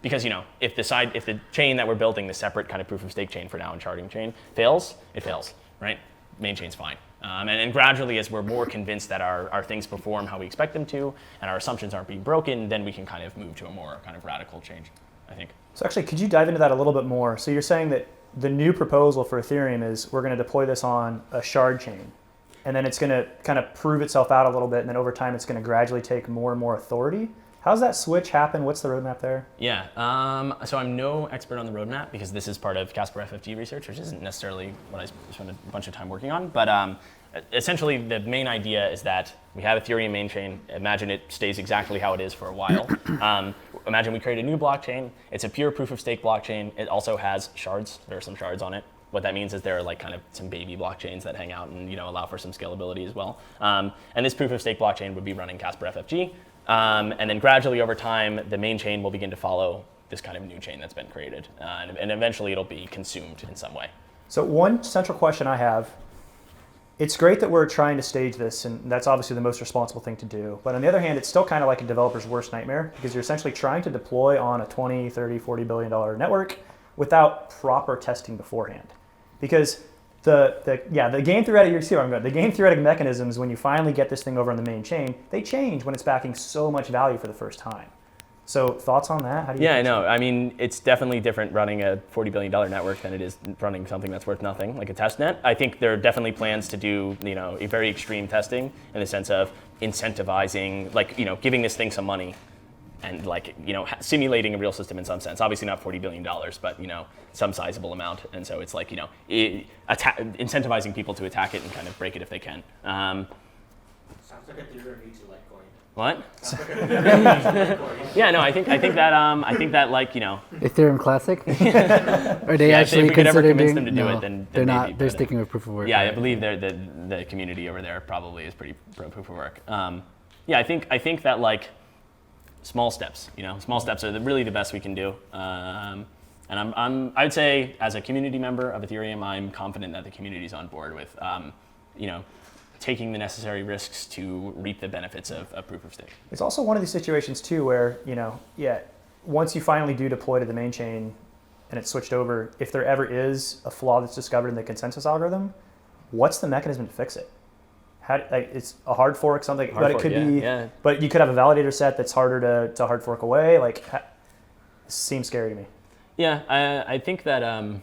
Because if the chain that we're building, the separate kind of proof of stake chain for now and charting chain fails, it fails, right? Main chain's fine. And gradually, as we're more convinced that our things perform how we expect them to and our assumptions aren't being broken, then we can kind of move to a more kind of radical change, I think. So actually, could you dive into that a little bit more? So you're saying that the new proposal for Ethereum is we're going to deploy this on a shard chain, and then it's going to kind of prove itself out a little bit, and then over time it's going to gradually take more and more authority. How's that switch happen? What's the roadmap there? Yeah, so I'm no expert on the roadmap because this is part of Casper FFT research, which isn't necessarily what I spend a bunch of time working on. But essentially, the main idea is that we have Ethereum main chain. Imagine it stays exactly how it is for a while. Imagine we create a new blockchain. It's a pure proof of stake blockchain. It also has shards. There are some shards on it. What that means is there are like kind of some baby blockchains that hang out and allow for some scalability as well. And this proof of stake blockchain would be running Casper FFT. And then gradually over time, the main chain will begin to follow this kind of new chain that's been created. And eventually it'll be consumed in some way. So one central question I have, it's great that we're trying to stage this, and that's obviously the most responsible thing to do. But on the other hand, it's still kind of like a developer's worst nightmare because you're essentially trying to deploy on a $20, $30, $40 billion network without proper testing beforehand. Because the game theoretic, you see where I'm going. The game theoretic mechanisms, when you finally get this thing over on the main chain, they change when it's backing so much value for the first time. So thoughts on that? How do you I know. I mean, it's definitely different running a $40 billion network than it is running something that's worth nothing, like a test net. I think there are definitely plans to do, a very extreme testing in the sense of incentivizing, giving this thing some money and simulating a real system in some sense. Obviously not $40 billion, but some sizable amount. And so it's like, incentivizing people to attack it and kind of break it if they can. Sounds like Ethereum needs a Litecoin. What? Sounds like Ethereum needs a Litecoin. Yeah, no, I think that like, you know, Ethereum Classic? Are they yeah, actually if we could ever considering convince them to do no, it, then they're not. maybe, They're but, sticking with proof of work. yeah, I right? believe the community over there probably is pretty pro proof of work. Yeah, I think that like small steps, you know, small steps are really the best we can do. And I would say as a community member of Ethereum, I'm confident that the community is on board with, you know, taking the necessary risks to reap the benefits of proof of stake. It's also one of these situations too where, you know, yeah, once you finally do deploy to the main chain and it's switched over, if there ever is a flaw that's discovered in the consensus algorithm, what's the mechanism to fix it? How, like, it's a hard fork, something, but it could be, but you could have a validator set that's harder to hard fork away. Like, it seems scary to me. Yeah, I think that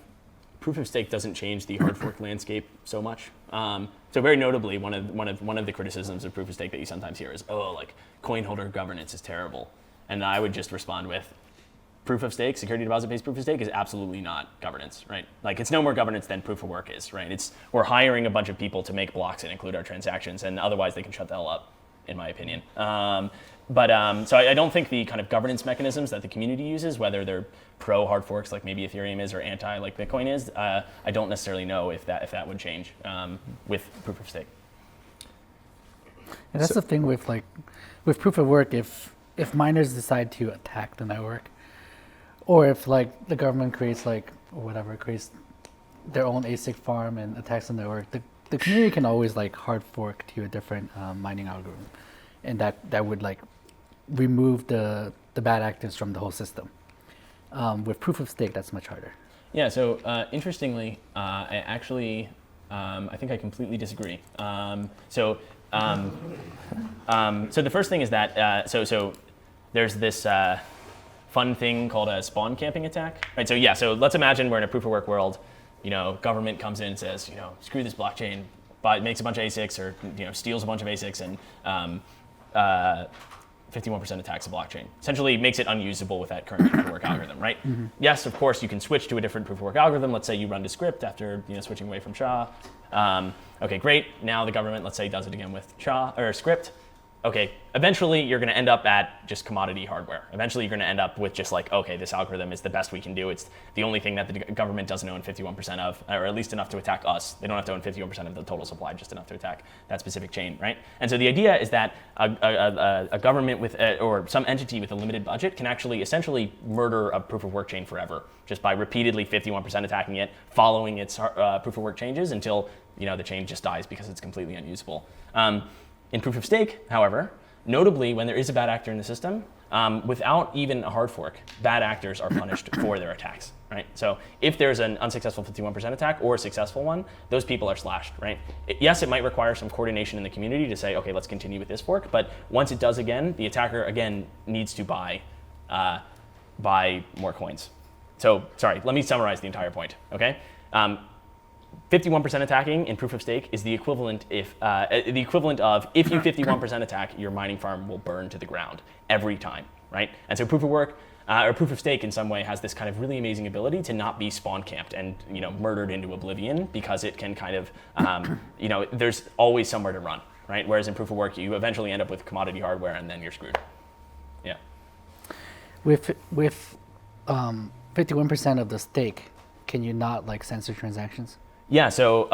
proof of stake doesn't change the hard fork landscape so much. So very notably, one of the criticisms of proof of stake that you sometimes hear is, oh, like coin holder governance is terrible, and I would just respond with, proof of stake, security deposit-based proof of stake is absolutely not governance, right? Like it's no more governance than proof of work is, right? We're hiring a bunch of people to make blocks and include our transactions, and otherwise they can shut the hell up, in my opinion. So I don't think the kind of governance mechanisms that the community uses, whether they're pro hard forks like maybe Ethereum is or anti like Bitcoin is, I don't necessarily know if that would change with proof of stake. And that's the thing with proof of work. If miners decide to attack the network, or if like the government creates creates their own ASIC farm and attacks the network, the community can always like hard fork to a different mining algorithm, and that would like remove the bad actors from the whole system. With proof of stake, that's much harder. Yeah. So interestingly, I actually I think I completely disagree. So the first thing is that so there's this fun thing called a spawn camping attack, right? So yeah, so let's imagine we're in a proof of work world. You know, government comes in and says, you know, screw this blockchain, makes a bunch of ASICs, or you know, steals a bunch of ASICs, and 51% attacks the blockchain. Essentially makes it unusable with that current proof of work algorithm, right? Mm-hmm. Yes, of course, you can switch to a different proof of work algorithm. Let's say you run to script after switching away from SHA. Okay, great. Now the government, let's say, does it again with SHA or script. Okay, eventually you're going to end up at just commodity hardware. Eventually you're going to end up with just like, okay, this algorithm is the best we can do. It's the only thing that the government doesn't own 51% of, or at least enough to attack us. They don't have to own 51% of the total supply, just enough to attack that specific chain, right? And so the idea is that a government with, or some entity with a limited budget can actually essentially murder a proof of work chain forever, just by repeatedly 51% attacking it, following its proof of work changes until the chain just dies because it's completely unusable. In proof of stake, however, notably when there is a bad actor in the system, without even a hard fork, bad actors are punished for their attacks, right? So if there's an unsuccessful 51% attack or a successful one, those people are slashed, right? Yes, it might require some coordination in the community to say, okay, let's continue with this fork, but once it does again, the attacker again needs to buy more coins. So, sorry, let me summarize the entire point, okay? 51% attacking in proof of stake is the equivalent of if you 51% attack, your mining farm will burn to the ground every time, right? And so proof of work or proof of stake in some way has this kind of really amazing ability to not be spawn camped and murdered into oblivion, because it can kind of there's always somewhere to run, right? Whereas in proof of work, you eventually end up with commodity hardware and then you're screwed. Yeah. With 51% of the stake, can you not censor transactions? Yeah, so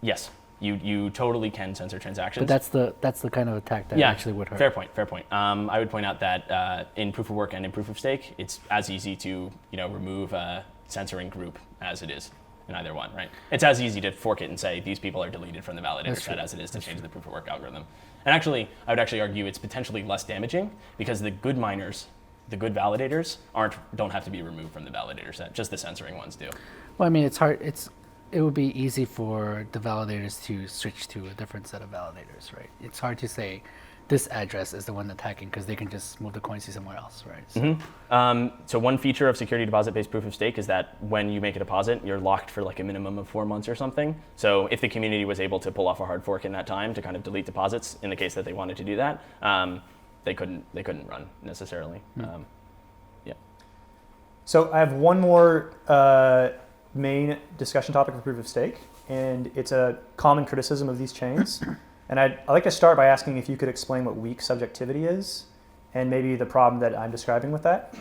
yes, you totally can censor transactions. But that's the kind of attack that actually would hurt. Fair point. I would point out that in proof of work and in proof of stake, it's as easy to remove a censoring group as it is in either one, right? It's as easy to fork it and say these people are deleted from the validator set as it is to change the proof of work algorithm. And actually, I would actually argue it's potentially less damaging because the good miners, the good validators, don't have to be removed from the validator set. Just the censoring ones do. Well, I mean, it's hard. It would be easy for the validators to switch to a different set of validators, right? It's hard to say this address is the one attacking because they can just move the coins to somewhere else, right? So, so one feature of security deposit-based proof of stake is that when you make a deposit, you're locked for a minimum of 4 months or something. So if the community was able to pull off a hard fork in that time to kind of delete deposits, in the case that they wanted to do that, they couldn't run necessarily. Yeah. So I have one more main discussion topic for proof of stake, and it's a common criticism of these chains. And I'd like to start by asking if you could explain what weak subjectivity is and maybe the problem that I'm describing with that.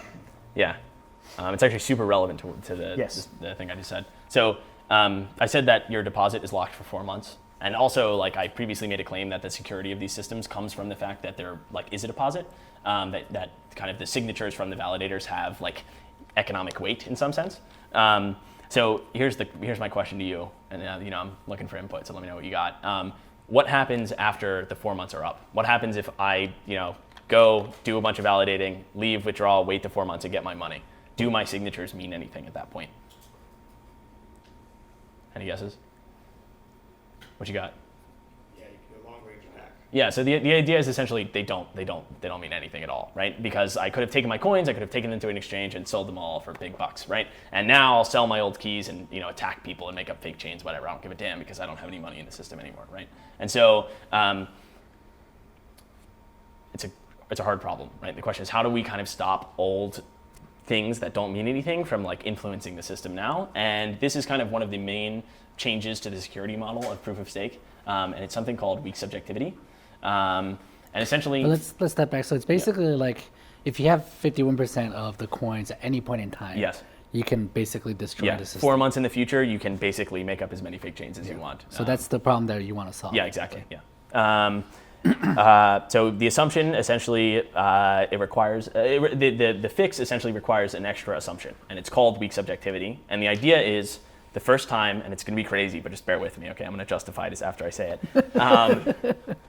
Yeah, it's actually super relevant to the thing I just said. So I said that your deposit is locked for 4 months. And also, like I previously made a claim that the security of these systems comes from the fact that there is a deposit, that kind of the signatures from the validators have like economic weight in some sense. So here's my question to you, and I'm looking for input, so let me know what you got. What happens after the 4 months are up? What happens if I go do a bunch of validating, leave, withdraw, wait the 4 months and get my money? Do my signatures mean anything at that point? Any guesses? What you got? Yeah, you can do a long range attack. Yeah, so the idea is essentially they don't mean anything at all, right? Because I could have taken my coins, I could have taken them to an exchange and sold them all for big bucks, right? And now I'll sell my old keys and attack people and make up fake chains, whatever. I don't give a damn because I don't have any money in the system anymore, right? And so it's a hard problem, right? The question is, how do we kind of stop old things that don't mean anything from like influencing the system now? And this is kind of one of the main changes to the security model of proof of stake, and it's something called weak subjectivity. And essentially, let's step back. So it's basically like if you have 51% of the coins at any point in time, yes, you can basically destroy the system. 4 months in the future, you can basically make up as many fake chains as you want. So that's the problem that you want to solve. Yeah, exactly. Yeah. So the assumption essentially it requires the fix essentially requires an extra assumption, and it's called weak subjectivity. And the idea is the first time, and it's going to be crazy, but just bear with me, okay? I'm going to justify this after I say it.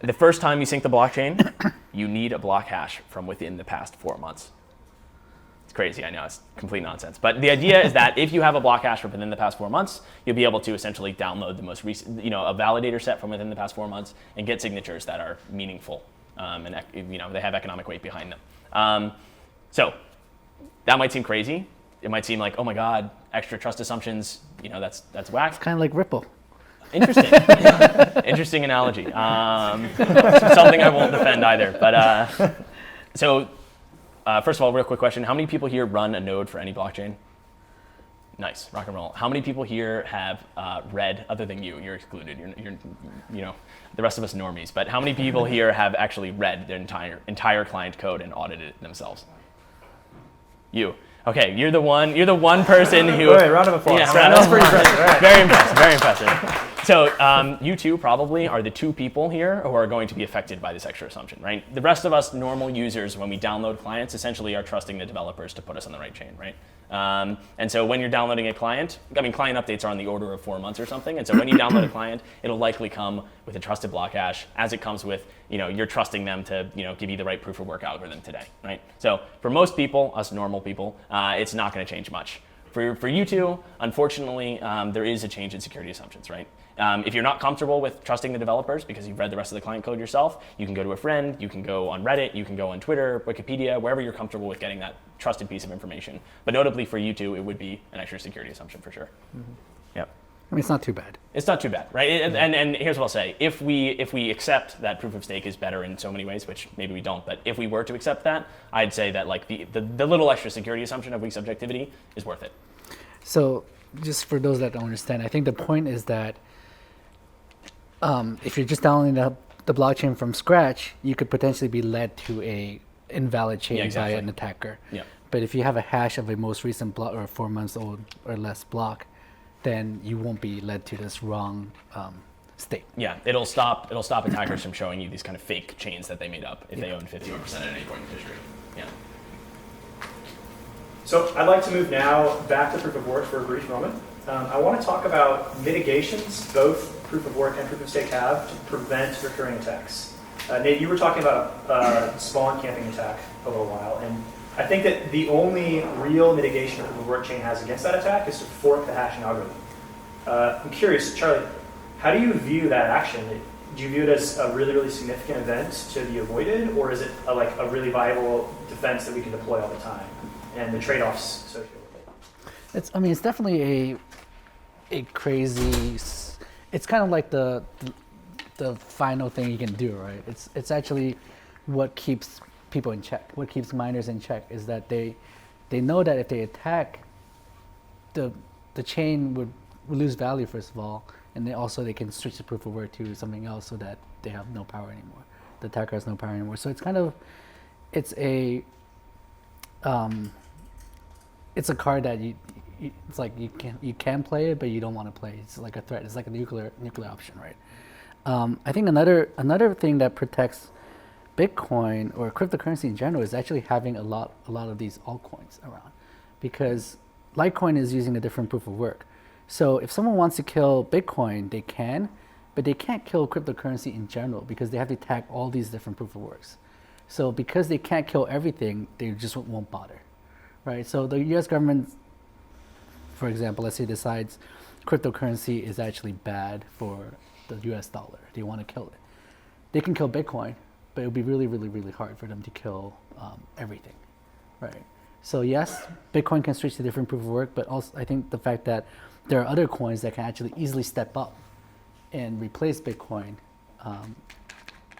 The first time you sync the blockchain, you need a block hash from within the past 4 months. It's crazy, I know, it's complete nonsense. But the idea is that if you have a block hash from within the past 4 months, you'll be able to essentially download the most recent, a validator set from within the past 4 months and get signatures that are meaningful, and they have economic weight behind them. So that might seem crazy. It might seem like, oh my God, extra trust assumptions, that's whack. It's kind of like Ripple. Interesting. Interesting analogy. Something I won't defend either. But so first of all, real quick question. How many people here run a node for any blockchain? Nice, rock and roll. How many people here have read, other than you, you're excluded, you're the rest of us normies, but how many people here have actually read their entire client code and audited it themselves? You. Okay, you're the one person who. Wait, round of applause. Yeah, that's pretty impressive. Right. Very impressive, very impressive. So you two probably are the two people here who are going to be affected by this extra assumption, right? The rest of us normal users, when we download clients, essentially are trusting the developers to put us on the right chain, right? And so when you're downloading a client, client updates are on the order of 4 months or something. And so when you download a client, it'll likely come with a trusted block hash, as it comes with, you're trusting them to, give you the right proof of work algorithm today, right? So for most people, us normal people, it's not going to change much. For you two, unfortunately, there is a change in security assumptions, right? If you're not comfortable with trusting the developers because you've read the rest of the client code yourself, you can go to a friend, you can go on Reddit, you can go on Twitter, Wikipedia, wherever you're comfortable with getting that trusted piece of information. But notably for you two, it would be an extra security assumption for sure. Mm-hmm. Yep. It's not too bad. It's not too bad, right? And here's what I'll say. If we accept that proof of stake is better in so many ways, which maybe we don't, but if we were to accept that, I'd say that like the little extra security assumption of weak subjectivity is worth it. So just for those that don't understand, I think the point is that if you're just downloading the blockchain from scratch, you could potentially be led to a invalid chain by an attacker. Yeah. But if you have a hash of a most recent block or 4 months old or less block, then you won't be led to this wrong state. Yeah, it'll stop attackers from showing you these kind of fake chains that they made up if they own 51% at any point in history. Yeah. So I'd like to move now back to proof of work for a brief moment. I want to talk about mitigations both proof of work and proof of stake have to prevent recurring attacks. Nate, you were talking about a spawn camping attack a little while, and I think that the only real mitigation a proof of work chain has against that attack is to fork the hashing algorithm. I'm curious, Charlie, how do you view that action? Do you view it as a really, really significant event to be avoided, or is it like a really viable defense that we can deploy all the time, and the trade-offs associated with it? It's definitely a crazy. It's kind of like the final thing you can do, right? It's actually what keeps people in check. What keeps miners in check is that they know that if they attack, the chain would lose value first of all, and they can switch the proof of work to something else so that they have no power anymore. The attacker has no power anymore. So it's kind of, it's a card that it's like you can play it, but you don't want to play. It's like a threat. It's like a nuclear option, right? I think another thing that protects Bitcoin or cryptocurrency in general is actually having a lot of these altcoins around, because Litecoin is using a different proof of work. So if someone wants to kill Bitcoin, they can, but they can't kill cryptocurrency in general because they have to tag all these different proof of works. So because they can't kill everything, they just won't bother, right? So the U.S. government, for example, let's say decides cryptocurrency is actually bad for the U.S. dollar. They want to kill it. They can kill Bitcoin, but it would be really, really, really hard for them to kill everything, right? So yes, Bitcoin can switch to different proof of work, but also I think the fact that there are other coins that can actually easily step up and replace Bitcoin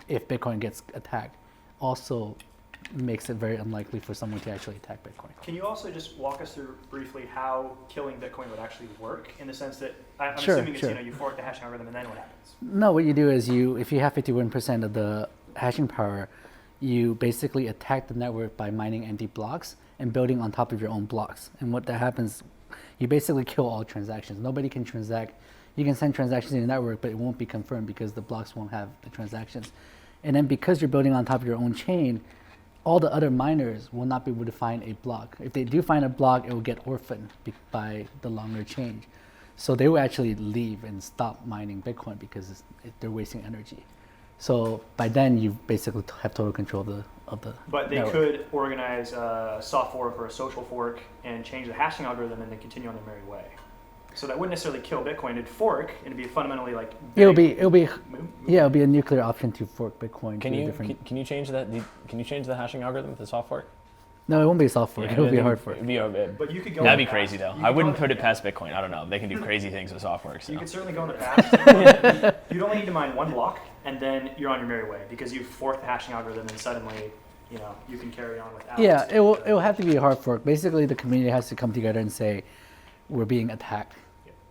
if Bitcoin gets attacked also makes it very unlikely for someone to actually attack Bitcoin. Can you also just walk us through briefly how killing Bitcoin would actually work, in the sense that I'm Sure, assuming it's, sure. you fork the hashing algorithm and then what happens? No, what you do is if you have 51% of the hashing power, you basically attack the network by mining empty blocks and building on top of your own blocks. And what that happens, you basically kill all transactions. Nobody can transact. You can send transactions in the network, but it won't be confirmed because the blocks won't have the transactions. And then because you're building on top of your own chain, all the other miners will not be able to find a block. If they do find a block, it will get orphaned by the longer chain. So they will actually leave and stop mining Bitcoin because they're wasting energy. So by then, you basically have total control of the But they network. could organize a soft fork or a social fork and change the hashing algorithm and then continue on their merry way. So that wouldn't necessarily kill Bitcoin. It'd fork, and it'd be fundamentally like It'll be move. it'll be a nuclear option to fork Bitcoin. Can to a you different. can you change that? Can you change the hashing algorithm with the soft fork? No, it won't be a soft fork. It'll be a hard fork. It'd be But you could go. That'd in be the crazy past. though. You I could wouldn't go put in it past Bitcoin. I don't know. They can do crazy things with soft forks. You So. could certainly go in the past. You'd only need to mine one block, and then you're on your merry way because you've forked the hashing algorithm, and suddenly, you can carry on without. Yeah, it will have to be a hard fork. Basically, the community has to come together and say, we're being attacked,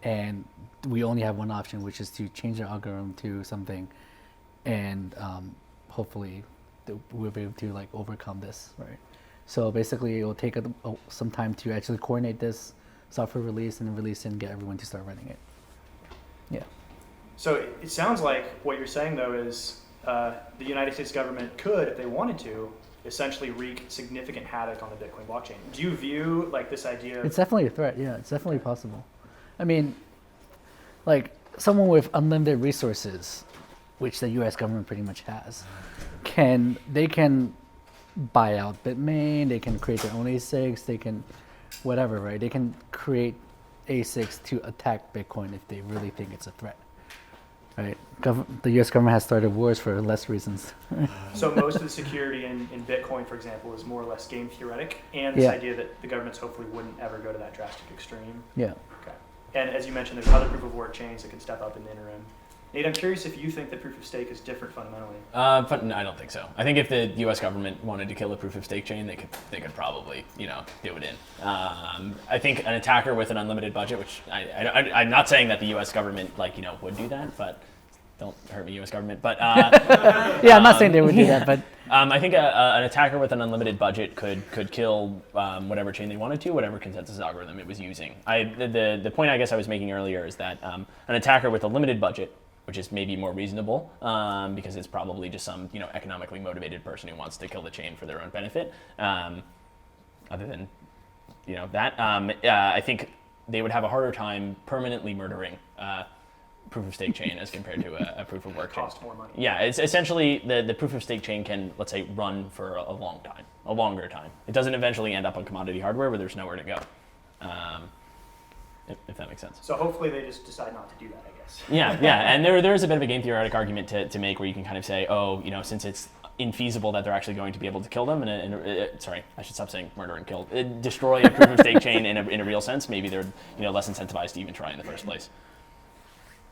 and we only have one option, which is to change the algorithm to something, and hopefully we'll be able to overcome this, right? So basically, it will take some time to actually coordinate this software release and then release it and get everyone to start running it. Yeah. So it sounds like what you're saying, though, is the United States government could, if they wanted to, essentially wreak significant havoc on the Bitcoin blockchain. Do you view this idea of... It's definitely a threat. Yeah, it's definitely possible. I mean, someone with unlimited resources, which the U.S. government pretty much has, can buy out Bitmain. They can create their own ASICs. They can, whatever, right? They can create ASICs to attack Bitcoin if they really think it's a threat, right? The U.S. government has started wars for less reasons. So most of the security in Bitcoin, for example, is more or less game theoretic, and this Yeah. idea that the governments hopefully wouldn't ever go to that drastic extreme. Yeah. Okay. And as you mentioned, there's other proof of work chains that can step up in the interim. Nate, I'm curious if you think that proof of stake is different fundamentally. But no, I don't think so. I think if the U.S. government wanted to kill a proof of stake chain, they could probably do it in. I think an attacker with an unlimited budget, which I'm not saying that the U.S. government would do that, but don't hurt me, U.S. government. But Yeah, I'm not saying they would do that, but I think an attacker with an unlimited budget could kill whatever chain they wanted to, whatever consensus algorithm it was using. The point I guess I was making earlier is that an attacker with a limited budget, which is maybe more reasonable because it's probably just some economically motivated person who wants to kill the chain for their own benefit. Other than that, I think they would have a harder time permanently murdering proof of stake chain as compared to a proof of work chain. Cost more money. Yeah, it's essentially the proof of stake chain can, let's say, run for a longer time. It doesn't eventually end up on commodity hardware where there's nowhere to go. If that makes sense. So hopefully they just decide not to do that, I guess. Yeah, and there is a bit of a game theoretic argument to make where you can kind of say, since it's infeasible that they're actually going to be able to kill them, sorry, I should stop saying murder and kill, destroy a proof of stake chain in a real sense, maybe they're less incentivized to even try in the first place.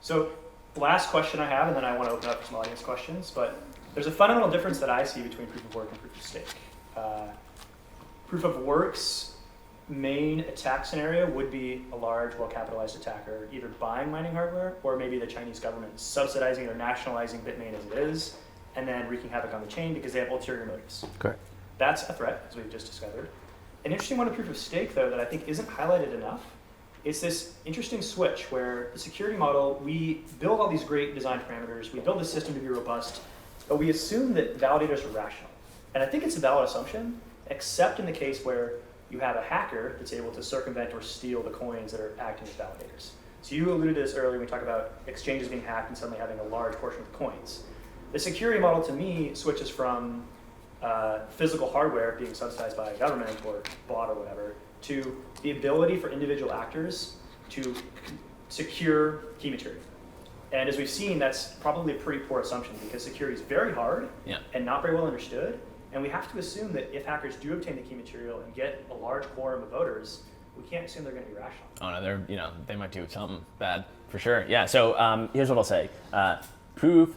So last question I have, and then I want to open up some audience questions, but there's a fundamental difference that I see between proof of work and proof of stake. Proof of works main attack scenario would be a large, well-capitalized attacker either buying mining hardware or maybe the Chinese government subsidizing or nationalizing Bitmain as it is, and then wreaking havoc on the chain because they have ulterior motives. Correct. That's a threat, as we've just discovered. An interesting one of proof of stake, though, that I think isn't highlighted enough is this interesting switch where the security model, we build all these great design parameters, we build the system to be robust, but we assume that validators are rational. And I think it's a valid assumption, except in the case where you have a hacker that's able to circumvent or steal the coins that are acting as validators. So you alluded to this earlier when we talked about exchanges being hacked and suddenly having a large portion of the coins. The security model, to me, switches from physical hardware being subsidized by a government or bought or whatever, to the ability for individual actors to secure key material. And as we've seen, that's probably a pretty poor assumption because security is very hard and not very well understood. And we have to assume that if hackers do obtain the key material and get a large quorum of voters, we can't assume they're going to be rational. Oh no, they might do something bad for sure. Yeah. So here's what I'll say: proof,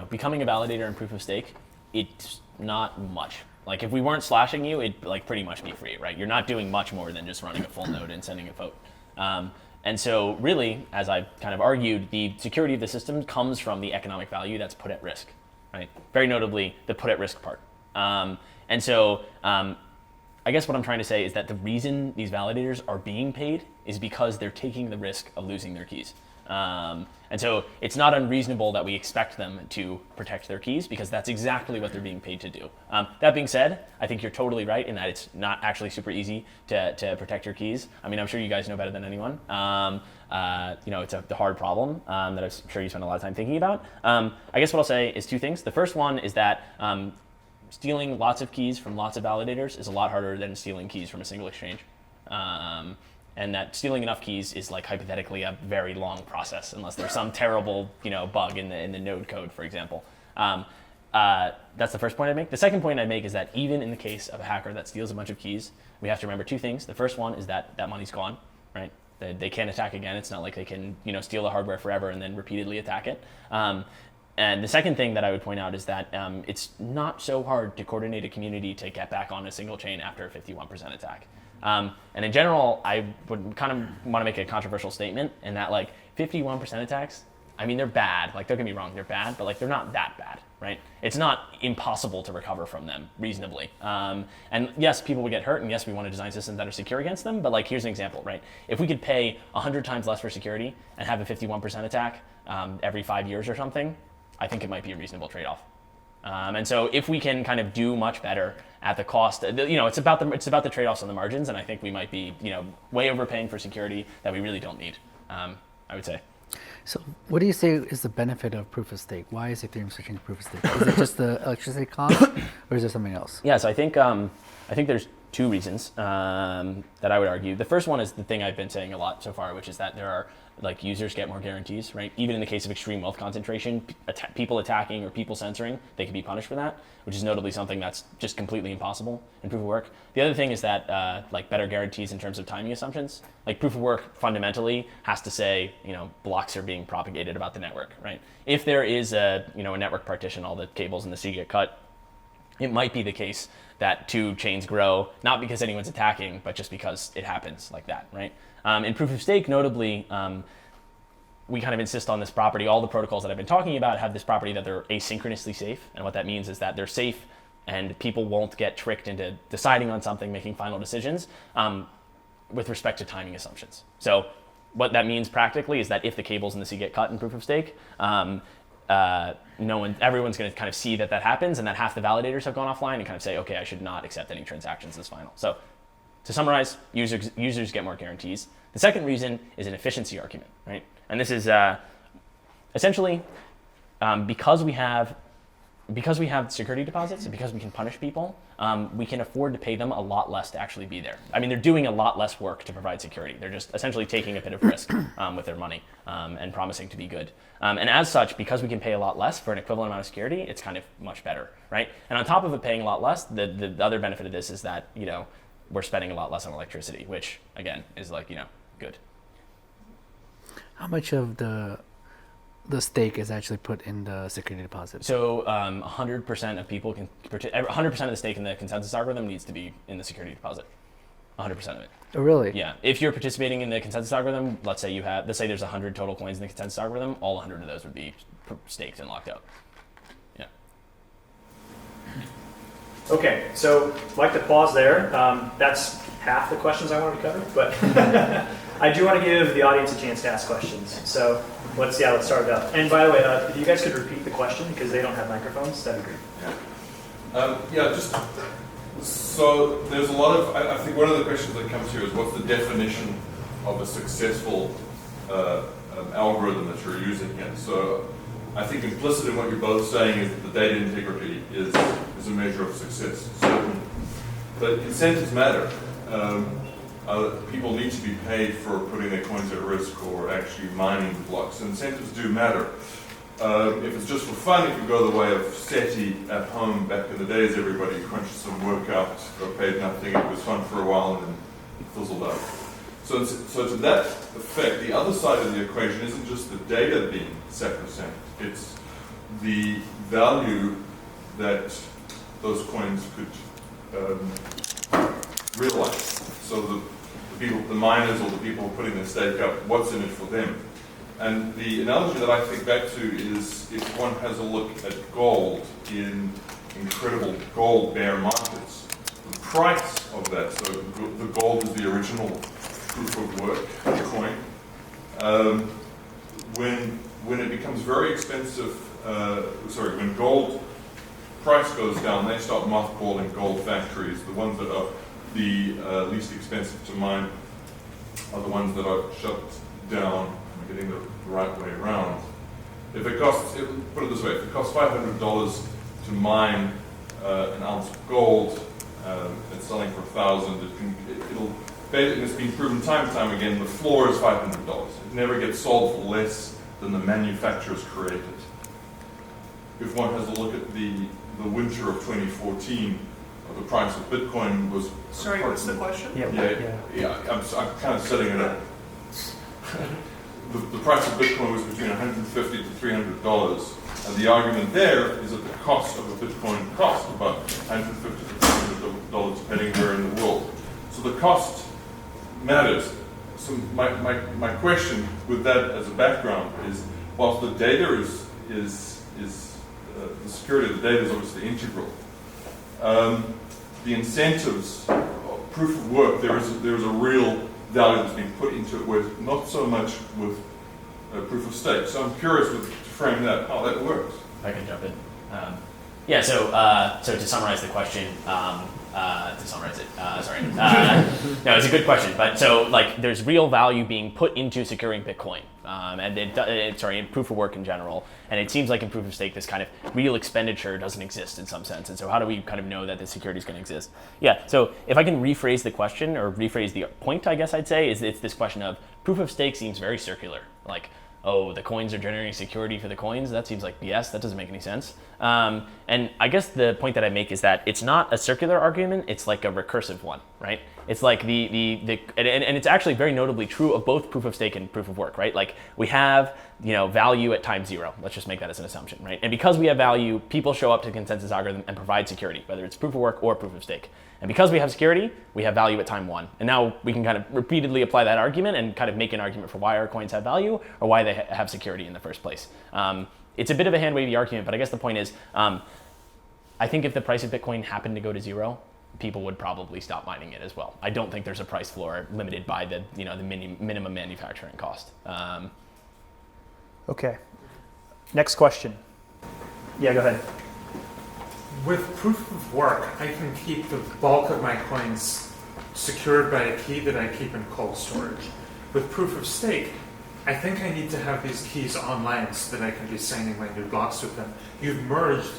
becoming a validator in proof of stake, it's not much. Like if we weren't slashing you, it'd like pretty much be free, right? You're not doing much more than just running a full node and sending a vote. And so really, as I've kind of argued, the security of the system comes from the economic value that's put at risk, right? Very notably, the put at risk part. And so I guess what I'm trying to say is that the reason these validators are being paid is because they're taking the risk of losing their keys. And so it's not unreasonable that we expect them to protect their keys because that's exactly what they're being paid to do. That being said, I think you're totally right in that it's not actually super easy to protect your keys. I mean, I'm sure you guys know better than anyone. It's a hard problem that I'm sure you spend a lot of time thinking about. I guess what I'll say is two things. The first one is that stealing lots of keys from lots of validators is a lot harder than stealing keys from a single exchange. And that stealing enough keys is like hypothetically a very long process unless there's some terrible bug in the node code, for example. That's the first point I make. The second point I make is that even in the case of a hacker that steals a bunch of keys, we have to remember two things. The first one is that that money's gone, right? They can't attack again. It's not like they can steal the hardware forever and then repeatedly attack it. And the second thing that I would point out is that it's not so hard to coordinate a community to get back on a single chain after a 51% attack. And in general, I would kind of want to make a controversial statement in that 51% attacks, I mean, they're bad. Don't get me wrong, they're bad, but they're not that bad, right? It's not impossible to recover from them reasonably. And yes, people would get hurt, and yes, we want to design systems that are secure against them, but here's an example, right? If we could pay 100 times less for security and have a 51% attack every 5 years or something, I think it might be a reasonable trade-off. And so if we can kind of do much better at the cost, it's about the trade-offs on the margins, and I think we might be way overpaying for security that we really don't need, I would say. So what do you say is the benefit of proof of stake? Why is Ethereum switching to proof of stake? Is it just the electricity cost, or is there something else? Yeah, so I think there's two reasons that I would argue. The first one is the thing I've been saying a lot so far, which is that there are users get more guarantees, right? Even in the case of extreme wealth concentration, people attacking or people censoring, they can be punished for that, which is notably something that's just completely impossible in proof of work. The other thing is that better guarantees in terms of timing assumptions. Proof of work fundamentally has to say, blocks are being propagated about the network, right? If there is a network partition, all the cables in the sea get cut, it might be the case that two chains grow, not because anyone's attacking, but just because it happens like that, right? In proof of stake, notably, we kind of insist on this property. All the protocols that I've been talking about have this property that they're asynchronously safe. And what that means is that they're safe and people won't get tricked into deciding on something, making final decisions with respect to timing assumptions. So what that means practically is that if the cables in the sea get cut in proof of stake, everyone's going to kind of see that happens, and that half the validators have gone offline and kind of say, okay, I should not accept any transactions as final. So to summarize, users get more guarantees. The second reason is an efficiency argument, right? And this is essentially because we have security deposits and because we can punish people, we can afford to pay them a lot less to actually be there. I mean, they're doing a lot less work to provide security. They're just essentially taking a bit of risk with their money and promising to be good. And as such, because we can pay a lot less for an equivalent amount of security, it's kind of much better, right? And on top of it paying a lot less, the other benefit of this is that, we're spending a lot less on electricity, which again is good. How much of the stake is actually put in the security deposit? So 100% of people can 100% of the stake in the consensus algorithm needs to be in the security deposit. 100% of it. Oh, really? Yeah. If you're participating in the consensus algorithm, let's say there's 100 total coins in the consensus algorithm, all 100 of those would be staked and locked up. Yeah. Okay, so I'd like to pause there. That's half the questions I wanted to cover, but I do want to give the audience a chance to ask questions. So let's start it up. And by the way, if you guys could repeat the question because they don't have microphones, that'd be great. So there's a lot of, I think one of the questions that comes here is what's the definition of a successful algorithm that you're using here? So I think implicit in what you're both saying is that the data integrity is a measure of success, certainly. But incentives matter. People need to be paid for putting their coins at risk or actually mining the blocks. Incentives do matter. If it's just for fun, it could go the way of SETI at home back in the days. Everybody crunched some work out, got paid nothing. It was fun for a while and then fizzled out. So to that effect, the other side of the equation isn't just the data being sacrosanct. It's the value that those coins could realize. So the people, the miners or the people putting their stake up, what's in it for them? And the analogy that I think back to is if one has a look at gold in incredible gold bear markets, the price of that, so the gold is the original proof of work coin, when it becomes very expensive, when gold price goes down, they start mothballing gold factories. The ones that are the least expensive to mine are the ones that are shut down. Getting the right way around. If it costs, put it this way, if it costs $500 to mine an ounce of gold, it's selling for $1,000. It's been proven time and time again. The floor is $500. It never gets sold for less than the manufacturers created. If one has a look at the winter of 2014, the price of Bitcoin was. Sorry, what's the question? Yeah. I'm kind of setting it up. The price of Bitcoin was between $150 to $300, and the argument there is that the cost of a Bitcoin cost about $150 to $300 depending where in the world. So the cost matters. So my question with that as a background is, whilst the data is the security of the data is obviously integral. The incentives, proof of work, there is a real value that's been put into it, where not so much with proof of stake. So I'm curious to frame that, how that works. I can jump in. So to summarize the question, no, it's a good question. But so there's real value being put into securing Bitcoin, in proof of work in general. And it seems like in proof of stake, this kind of real expenditure doesn't exist in some sense. And so how do we kind of know that the security is going to exist? Yeah. So if I can rephrase the question or rephrase the point, I guess I'd say is it's this question of proof of stake seems very circular. Oh, the coins are generating security for the coins. That seems like BS. That doesn't make any sense. And I guess the point that I make is that it's not a circular argument. It's like a recursive one, right? It's like and it's actually very notably true of both proof of stake and proof of work, right? We have value at time zero. Let's just make that as an assumption, right? And because we have value, people show up to the consensus algorithm and provide security, whether it's proof of work or proof of stake. And because we have security, we have value at time one. And now we can kind of repeatedly apply that argument and kind of make an argument for why our coins have value or why they have security in the first place. It's a bit of a hand-wavy argument, but I guess the point is, I think if the price of Bitcoin happened to go to zero, people would probably stop mining it as well. I don't think there's a price floor limited by the minimum manufacturing cost. Okay. Next question. Yeah, go ahead. With proof of work, I can keep the bulk of my coins secured by a key that I keep in cold storage. With proof of stake, I think I need to have these keys online so that I can be signing my new blocks with them. You've merged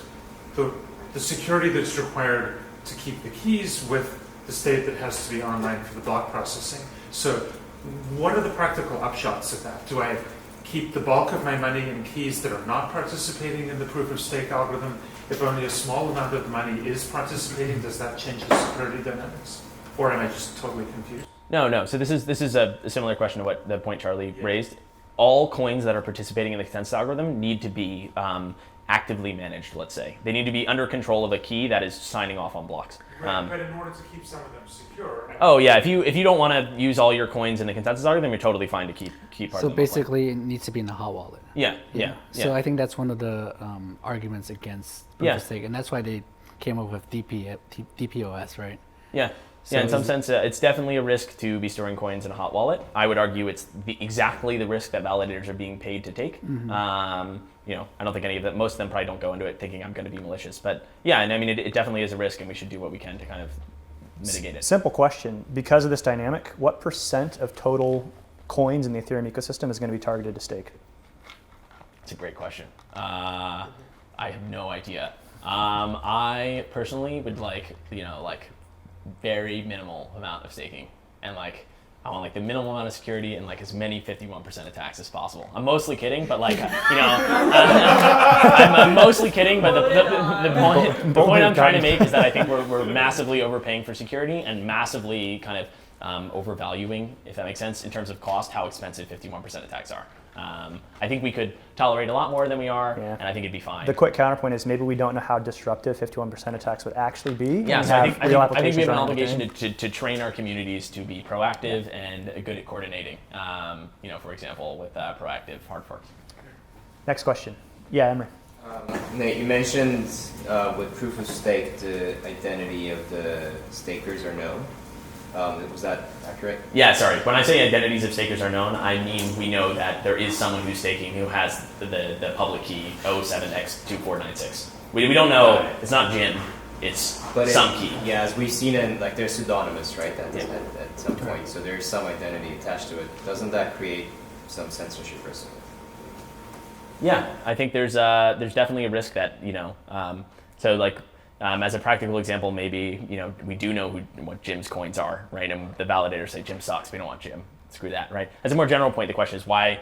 the security that's required to keep the keys with the state that has to be online for the block processing. So what are the practical upshots of that? Do I keep the bulk of my money in keys that are not participating in the proof of stake algorithm? If only a small amount of the money is participating, does that change the security dynamics? Or am I just totally confused? No. So this is a similar question to what the point Charlie raised. All coins that are participating in the consensus algorithm need to be actively managed, let's say. They need to be under control of a key that is signing off on blocks. Right, but in order to keep some of them secure. Oh yeah, if you don't want to use all your coins in the consensus algorithm, you're totally fine to keep part So of them basically, it needs to be in the hot wallet. offline. Yeah. So I think that's one of the arguments against proof of stake, and that's why they came up with DPoS, right? Yeah. So in some sense, it's definitely a risk to be storing coins in a hot wallet. I would argue it's exactly the risk that validators are being paid to take. I don't think any of them, most of them probably don't go into it thinking I'm going to be malicious. But yeah, and I mean, it definitely is a risk, and we should do what we can to kind of mitigate it. Simple question. Because of this dynamic, what % of total coins in the Ethereum ecosystem is going to be targeted to stake? It's a great question. I have no idea. I personally would like very minimal amount of staking, and I want the minimal amount of security and as many 51% attacks as possible. I'm mostly kidding, but I'm mostly kidding. But the point I'm trying to make is that I think we're massively overpaying for security and massively kind of overvaluing, if that makes sense, in terms of cost, how expensive 51% attacks are. I think we could tolerate a lot more than we are, and I think it'd be fine. The quick counterpoint is maybe we don't know how disruptive 51% attacks would actually be. Yeah, so I think we have an obligation to train our communities to be proactive and good at coordinating. For example, with proactive Hardfork. Next question. Yeah, Emery. Nate, you mentioned with proof of stake the identity of the stakers are known. Was that accurate? Yeah, sorry. When I say identities of stakers are known, I mean we know that there is someone who's staking who has the public key 07x2496. We don't know. It's not Jim. It's some key. Yeah, as we've seen in they're pseudonymous, right? At some point, so there's some identity attached to it. Doesn't that create some censorship risk? Yeah, I think there's definitely a risk that as a practical example, maybe we do know what Jim's coins are, right? And the validators say Jim sucks. We don't want Jim. Screw that, right? As a more general point, the question is why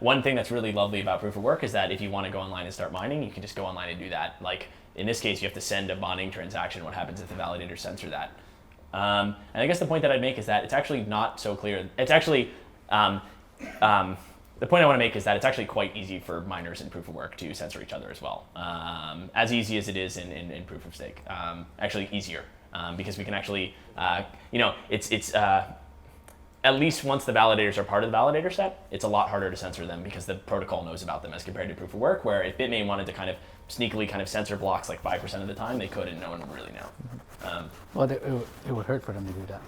one thing that's really lovely about proof of work is that if you want to go online and start mining, you can just go online and do that. In this case, you have to send a bonding transaction. What happens if the validators censor that? And I guess the point that I'd make is that it's actually not so clear. It's actually the point I want to make is that it's actually quite easy for miners in proof of work to censor each other as well. As easy as it is in proof of stake. Actually easier because we can actually, it's at least once the validators are part of the validator set, it's a lot harder to censor them because the protocol knows about them as compared to proof of work, where if Bitmain wanted to kind of sneakily kind of censor blocks 5% of the time, they could and no one would really know. Well, it would hurt for them to do that.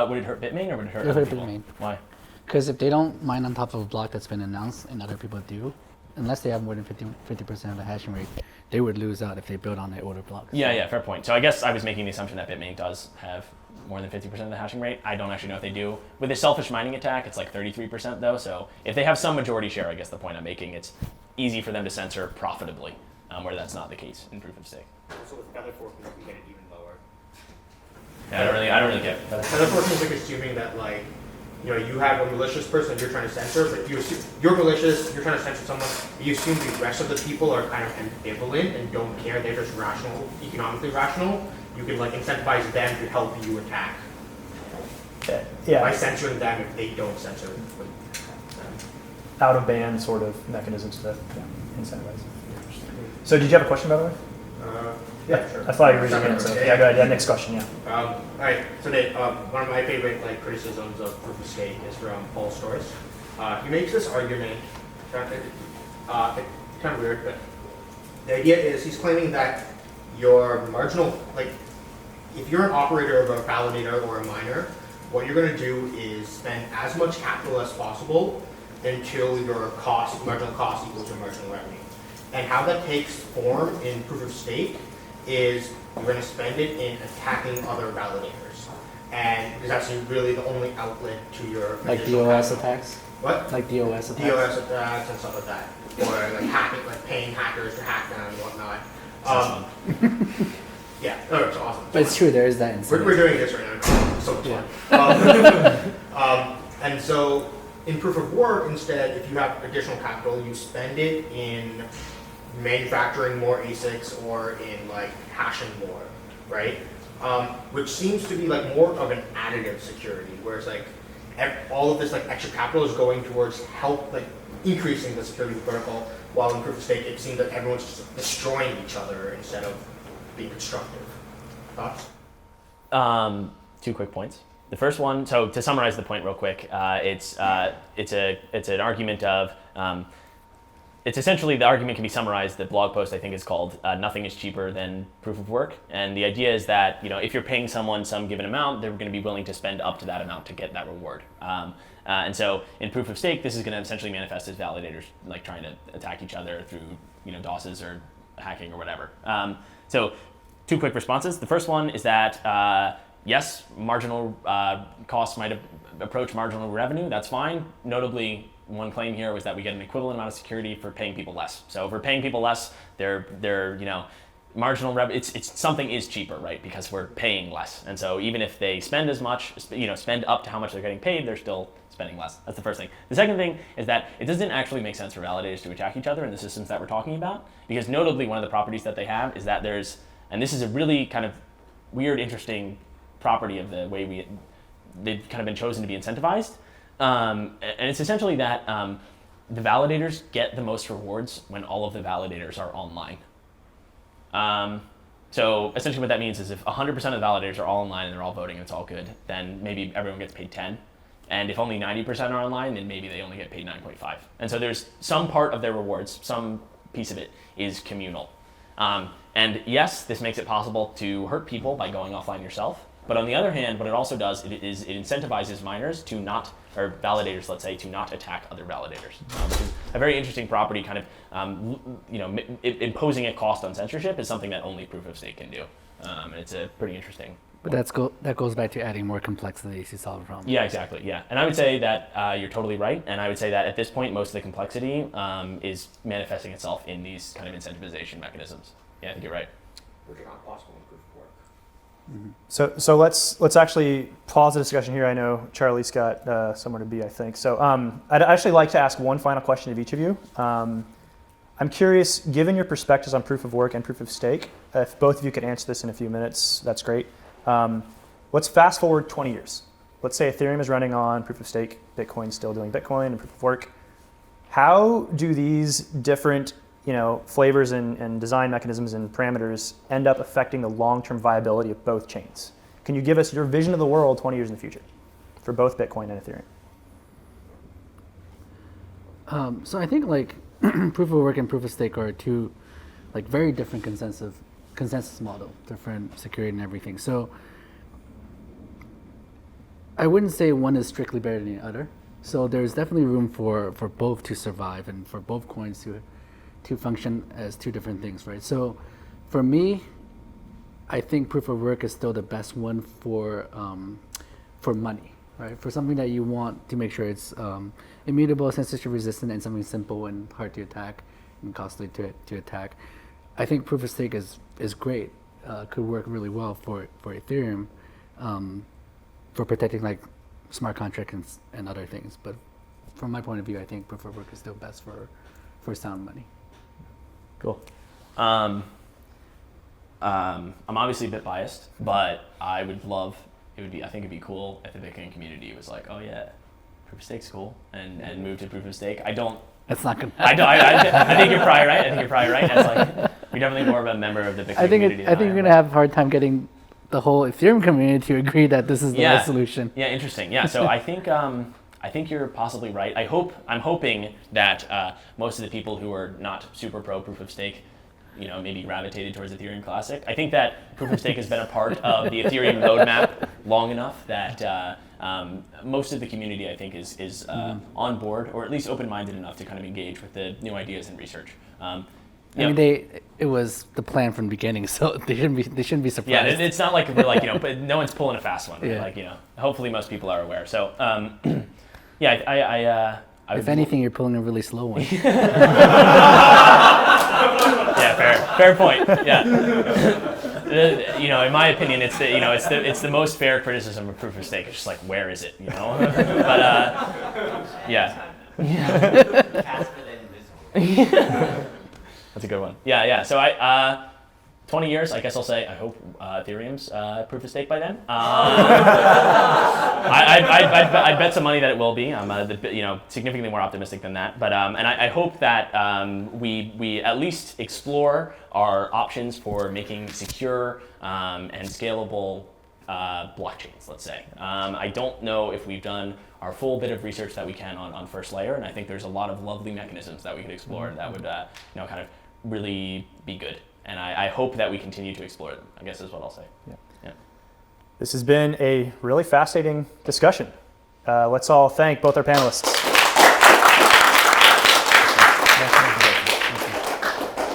Would it hurt Bitmain or would it hurt It would other hurt people? Bitmain. Why? Because if they don't mine on top of a block that's been announced and other people do, unless they have more than 50% of the hashing rate, they would lose out if they build on their older blocks. Yeah, fair point. So I guess I was making the assumption that Bitmain does have more than 50% of the hashing rate. I don't actually know if they do. With a selfish mining attack, it's 33% though. So if they have some majority share, I guess the point I'm making, it's easy for them to censor profitably, where that's not the case in proof of stake. So with Etherfork, we get it even lower. Yeah, I don't really get it. Etherfork is assuming that you have a malicious person you're trying to censor, but you're malicious, you're trying to censor someone, you assume the rest of the people are kind of ambivalent and don't care, they're just rational, economically rational. You can incentivize them to help you attack by censoring them if they don't censor them. Out of band sort of mechanisms to incentivize. So did you have a question, by the way? Yeah, sure. I thought you were raising it. So yeah, go ahead. Yeah, next question. Yeah. All right. So Nate, one of my favorite criticisms of proof of stake is from Paul Storrs. He makes this argument. It's kind of weird, but the idea is he's claiming that your marginal, if you're an operator of a validator or a miner, what you're going to do is spend as much capital as possible until your marginal cost equals your marginal revenue. And how that takes form in proof of stake is you're going to spend it in attacking other validators. And it's actually really the only outlet to your DOS attacks? What? Like DOS attacks? DOS attacks and stuff like that. Or hacking, paying hackers to hack them and whatnot. Yeah, it's awesome. But it's true, there is that incentive. We're doing this right now. It's so much fun. And so in proof of work, instead, if you have additional capital, you spend it in manufacturing more ASICs or in hashing more, right? Which seems to be more of an additive security, whereas all of this extra capital is going towards increasing the security of the protocol, while in proof of stake it seems that everyone's just destroying each other instead of being constructive. Thoughts? Two quick points. The first one, so to summarize the point real quick, it's an argument of, it's essentially, the argument can be summarized, the blog post I think is called Nothing is Cheaper Than Proof of Work. And the idea is that, if you're paying someone some given amount, they're going to be willing to spend up to that amount to get that reward. And so in proof of stake, this is going to essentially manifest as validators like trying to attack each other through DOSes or hacking or whatever. So two quick responses. The first one is that yes, marginal costs might approach marginal revenue. That's fine. Notably, one claim here was that we get an equivalent amount of security for paying people less. So if we're paying people less, they're marginal revenue. It's something is cheaper, right? Because we're paying less. And so even if they spend as much, spend up to how much they're getting paid, they're still spending less. That's the first thing. The second thing is that it doesn't actually make sense for validators to attack each other in the systems that we're talking about, because notably one of the properties that they have is that and this is a really kind of weird, interesting property of the way they've kind of been chosen to be incentivized. And it's essentially that the validators get the most rewards when all of the validators are online. So essentially what that means is if 100% of the validators are all online and they're all voting and it's all good, then maybe everyone gets paid 10. And if only 90% are online, then maybe they only get paid 9.5. And so there's some part of their rewards, some piece of it is communal. And yes, this makes it possible to hurt people by going offline yourself. But on the other hand, what it also does it incentivizes miners to not, or validators, let's say, to not attack other validators. Which is a very interesting property, kind of, imposing a cost on censorship is something that only proof of stake can do. And it's a pretty interesting. But that goes back to adding more complexity to solve a problem. Yeah, exactly. Yeah, and I would say that you're totally right. And I would say that at this point, most of the complexity is manifesting itself in these kind of incentivization mechanisms. Yeah, I think you're right. Which are not possible in proof of work. Mm-hmm. So let's actually pause the discussion here. I know Charlie's got somewhere to be, I think. So I'd actually like to ask one final question of each of you. I'm curious, given your perspectives on proof of work and proof of stake, if both of you could answer this in a few minutes, that's great. Let's fast forward 20 years. Let's say Ethereum is running on proof of stake, Bitcoin's still doing Bitcoin and proof of work. How do these different flavors and design mechanisms and parameters end up affecting the long-term viability of both chains? Can you give us your vision of the world 20 years in the future for both Bitcoin and Ethereum? So I think proof of work and proof of stake are two very different consensus model, different security and everything. So I wouldn't say one is strictly better than the other. So there's definitely room for both to survive and for both coins to function as two different things, right? So for me, I think proof of work is still the best one for money, right? For something that you want to make sure it's immutable, censorship resistant, and something simple and hard to attack and costly to attack. I think proof of stake is great, could work really well for Ethereum, for protecting smart contracts and other things. But from my point of view, I think proof of work is still best for sound money. Cool. I'm obviously a bit biased, but I think it'd be cool if the Bitcoin community was like, oh yeah, proof of stake's cool, and move to proof of stake. That's not gonna happen. I think you're probably right. That's you're definitely more of a member of the Bitcoin community. I think you're gonna have a hard time getting the whole Ethereum community to agree that this is the best solution. Yeah, interesting. Yeah, so I think you're possibly right. I'm hoping that most of the people who are not super pro proof of stake, maybe gravitated towards Ethereum Classic. I think that proof of stake has been a part of the Ethereum roadmap long enough that most of the community, I think, is on board, or at least open-minded enough to kind of engage with the new ideas and research. It was the plan from the beginning, so they shouldn't be surprised. Yeah, it's not like we're but no one's pulling a fast one. Right? Yeah. Hopefully most people are aware. So I if anything, you're pulling a really slow one. Yeah, fair point. Yeah. In my opinion, it's the most fair criticism of proof of stake. It's just where is it? But yeah. That's a good one. Yeah. So 20 years, I guess I'll say I hope Ethereum's proof of stake by then. I'd bet some money that it will be. I'm significantly more optimistic than that. But and I hope that we at least explore our options for making secure and scalable blockchains, let's say. I don't know if we've done our full bit of research that we can on first layer, and I think there's a lot of lovely mechanisms that we could explore that would kind of really be good. And I hope that we continue to explore them, I guess is what I'll say. Yeah. This has been a really fascinating discussion. Let's all thank both our panelists.